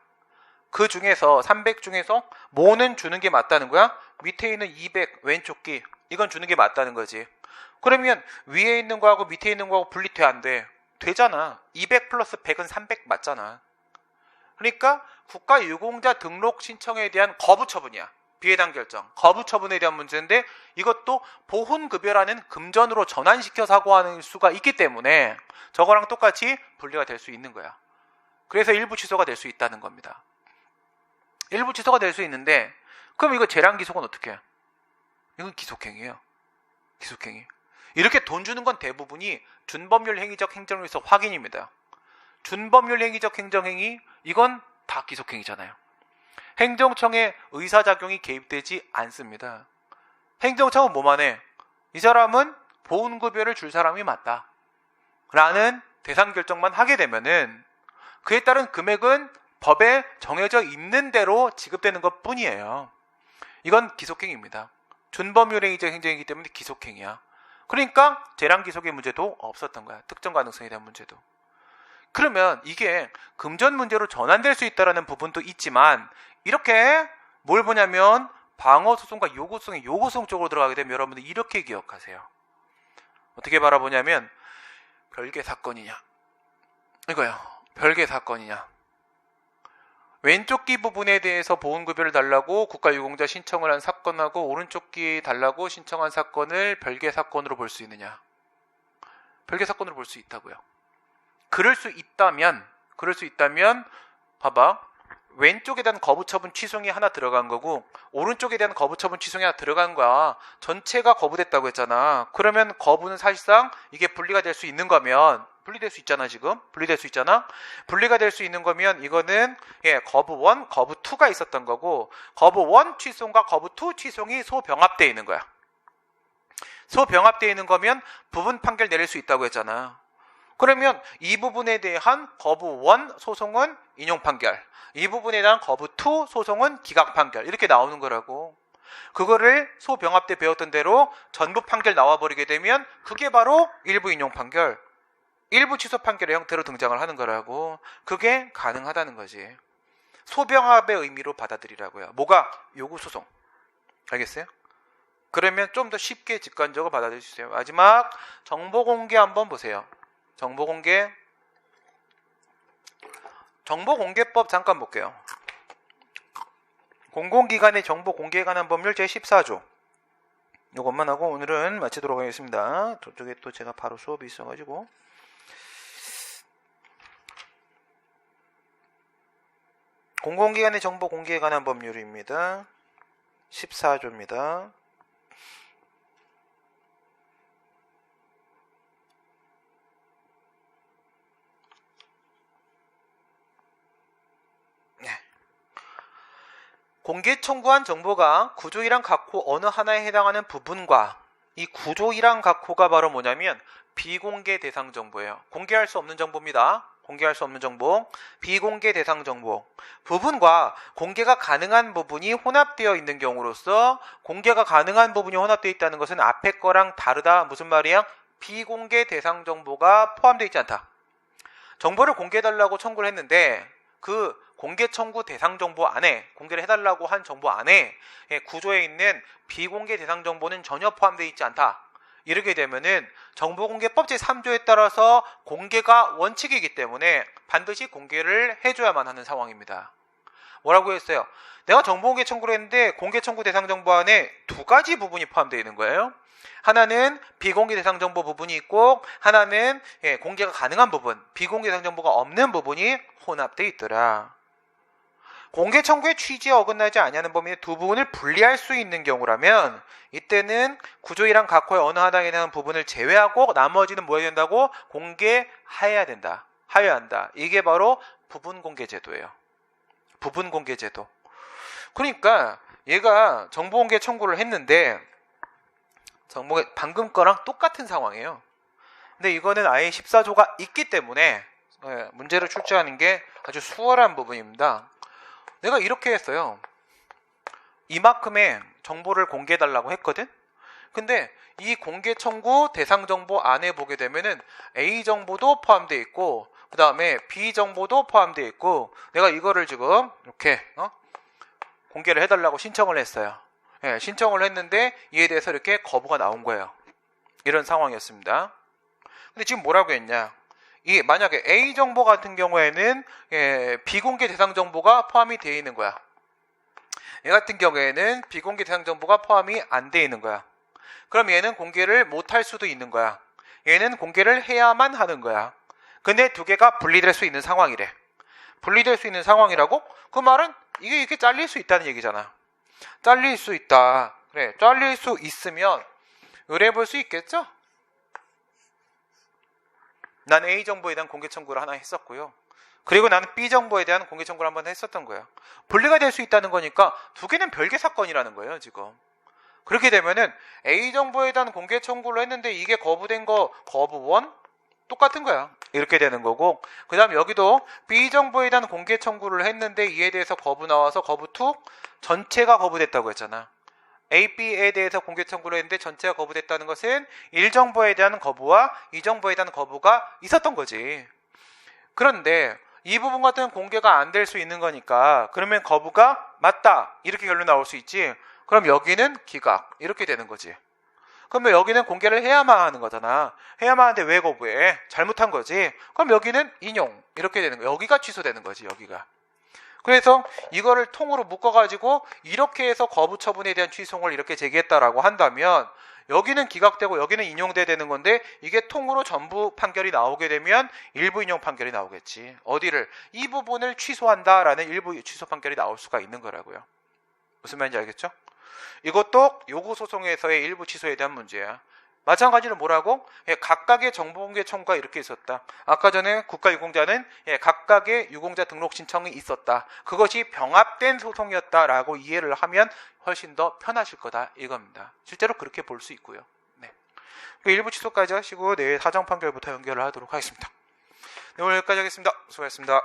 그 중에서 300 중에서 뭐는 주는 게 맞다는 거야? 밑에 있는 200 왼쪽 귀 이건 주는 게 맞다는 거지. 그러면 위에 있는 거하고 밑에 있는 거하고 분리돼 안 돼? 되잖아. 200 플러스 100은 300 맞잖아. 그러니까 국가유공자 등록 신청에 대한 거부 처분이야. 비해당 결정. 거부 처분에 대한 문제인데 이것도 보훈급여라는 금전으로 전환시켜서 하고 하는 수가 있기 때문에 저거랑 똑같이 분리가 될 수 있는 거야. 그래서 일부 취소가 될 수 있다는 겁니다. 일부 취소가 될 수 있는데 그럼 이거 재량 기속은 어떻게 해? 이건 기속행위예요. 기속행위. 이렇게 돈 주는 건 대부분이 준법률 행위적 행정에서 확인입니다. 준법률 행위적 행정행위 이건 다 기속행위잖아요. 행정청의 의사작용이 개입되지 않습니다. 행정청은 뭐만 해? 이 사람은 보훈급여를 줄 사람이 맞다 라는 대상 결정만 하게 되면은 그에 따른 금액은 법에 정해져 있는 대로 지급되는 것 뿐이에요. 이건 기속행위입니다. 준법률 행위적 행정이기 때문에 기속행위야. 그러니까 재량 기속의 문제도 없었던 거야. 특정 가능성에 대한 문제도. 그러면 이게 금전 문제로 전환될 수 있다는 부분도 있지만 이렇게 뭘 보냐면 방어소송과 요구소송의 요구소송 쪽으로 들어가게 되면 여러분들 이렇게 기억하세요. 어떻게 바라보냐면 별개 사건이냐 이거요. 별개 사건이냐. 왼쪽 귀 부분에 대해서 보훈급여를 달라고 국가유공자 신청을 한 사건하고 오른쪽 귀 달라고 신청한 사건을 별개 사건으로 볼 수 있느냐. 별개 사건으로 볼 수 있다고요. 그럴 수 있다면 봐봐. 왼쪽에 대한 거부처분 취송이 하나 들어간 거고 오른쪽에 대한 거부처분 취송이 하나 들어간 거야. 전체가 거부됐다고 했잖아. 그러면 거부는 사실상 이게 분리가 될 수 있는 거면 분리될 수 있잖아. 지금 분리될 수 있잖아. 분리가 될 수 있는 거면 이거는 거부 1, 거부 2가 있었던 거고 거부 1 취송과 거부 2 취송이 소병합되어 있는 거야. 소병합되어 있는 거면 부분 판결 내릴 수 있다고 했잖아. 그러면 이 부분에 대한 거부 1 소송은 인용 판결, 이 부분에 대한 거부 2 소송은 기각 판결 이렇게 나오는 거라고. 그거를 소병합 때 배웠던 대로 전부 판결 나와버리게 되면 그게 바로 일부 인용 판결, 일부 취소 판결의 형태로 등장을 하는 거라고. 그게 가능하다는 거지. 소병합의 의미로 받아들이라고요. 뭐가? 요구소송. 알겠어요? 그러면 좀 더 쉽게 직관적으로 받아들일 수 있어요. 마지막 정보공개 한번 보세요. 정보공개법 잠깐 볼게요. 공공기관의 정보 공개에 관한 법률 제14조. 이것만 하고 오늘은 마치도록 하겠습니다. 저쪽에 또 제가 바로 수업이 있어가지고. 공공기관의 정보 공개에 관한 법률입니다. 14조입니다. 공개 청구한 정보가 구조 1항 각호 어느 하나에 해당하는 부분과 이 구조 1항 각호가 바로 뭐냐면 비공개 대상 정보예요. 공개할 수 없는 정보입니다. 공개할 수 없는 정보, 비공개 대상 정보 부분과 공개가 가능한 부분이 혼합되어 있는 경우로서 공개가 가능한 부분이 혼합되어 있다는 것은 앞에 거랑 다르다. 무슨 말이야? 비공개 대상 정보가 포함되어 있지 않다. 정보를 공개해달라고 청구를 했는데 그 공개 청구 대상 정보 안에 공개를 해달라고 한 정보 안에 구조에 있는 비공개 대상 정보는 전혀 포함되어 있지 않다. 이렇게 되면은 정보공개법 제3조에 따라서 공개가 원칙이기 때문에 반드시 공개를 해줘야만 하는 상황입니다. 뭐라고 했어요? 내가 정보공개 청구를 했는데 공개 청구 대상 정보 안에 두 가지 부분이 포함되어 있는 거예요. 하나는 비공개 대상 정보 부분이 있고 하나는 공개가 가능한 부분, 비공개 대상 정보가 없는 부분이 혼합되어 있더라. 공개 청구의 취지에 어긋나지 아니하는 범위의 두 부분을 분리할 수 있는 경우라면 이때는 구조 1항 각호의 어느 하나에 대한 부분을 제외하고 나머지는 뭐 해야 된다고? 공개해야 된다. 하여야 한다. 이게 바로 부분공개제도예요. 부분공개제도. 그러니까 얘가 정보공개 청구를 했는데 방금 거랑 똑같은 상황이에요. 근데 이거는 아예 14조가 있기 때문에 문제를 출제하는 게 아주 수월한 부분입니다. 내가 이렇게 했어요. 이만큼의 정보를 공개해달라고 했거든? 근데 이 공개 청구 대상 정보 안에 보게 되면은 A 정보도 포함되어 있고 그 다음에 B 정보도 포함되어 있고 내가 이거를 지금 이렇게 공개를 해달라고 신청을 했어요. 신청을 했는데 이에 대해서 이렇게 거부가 나온 거예요. 이런 상황이었습니다. 근데 지금 뭐라고 했냐? 만약에 A 정보 같은 경우에는 비공개 대상 정보가 포함이 되어 있는 거야. 얘 같은 경우에는 비공개 대상 정보가 포함이 안 되어 있는 거야. 그럼 얘는 공개를 못할 수도 있는 거야. 얘는 공개를 해야만 하는 거야. 근데 두 개가 분리될 수 있는 상황이래. 분리될 수 있는 상황이라고? 그 말은 이게 이렇게 잘릴 수 있다는 얘기잖아. 잘릴 수 있다. 그래, 잘릴 수 있으면 의뢰해 볼 수 있겠죠? 난 A 정보에 대한 공개 청구를 하나 했었고요. 그리고 나는 B 정보에 대한 공개 청구를 한번 했었던 거예요. 분리가 될 수 있다는 거니까 두 개는 별개 사건이라는 거예요, 지금. 그렇게 되면은 A 정보에 대한 공개 청구를 했는데 이게 거부된 거 거부1 똑같은 거야. 이렇게 되는 거고 그 다음 여기도 B 정보에 대한 공개 청구를 했는데 이에 대해서 거부 나와서 거부2 전체가 거부됐다고 했잖아. A, B에 대해서 공개 청구를 했는데 전체가 거부됐다는 것은 1정보에 대한 거부와 2정보에 대한 거부가 있었던 거지. 그런데 이 부분 같은 공개가 안 될 수 있는 거니까 그러면 거부가 맞다 이렇게 결론 나올 수 있지. 그럼 여기는 기각 이렇게 되는 거지. 그러면 여기는 공개를 해야만 하는 거잖아. 해야만 하는데 왜 거부해? 잘못한 거지. 그럼 여기는 인용 이렇게 되는 거야. 여기가 취소되는 거지. 여기가. 그래서 이거를 통으로 묶어가지고 이렇게 해서 거부 처분에 대한 취소를 이렇게 제기했다라고 한다면 여기는 기각되고 여기는 인용돼야 되는 건데 이게 통으로 전부 판결이 나오게 되면 일부 인용 판결이 나오겠지. 어디를? 이 부분을 취소한다라는 일부 취소 판결이 나올 수가 있는 거라고요. 무슨 말인지 알겠죠? 이것도 요구소송에서의 일부 취소에 대한 문제야. 마찬가지로 뭐라고? 각각의 정보공개 청구가 이렇게 있었다. 아까 전에 국가유공자는 각각의 유공자 등록 신청이 있었다. 그것이 병합된 소송이었다라고 이해를 하면 훨씬 더 편하실 거다 이겁니다. 실제로 그렇게 볼 수 있고요. 네. 일부 취소까지 하시고 내일 사정 판결부터 연결을 하도록 하겠습니다. 네, 오늘 여기까지 하겠습니다. 수고하셨습니다.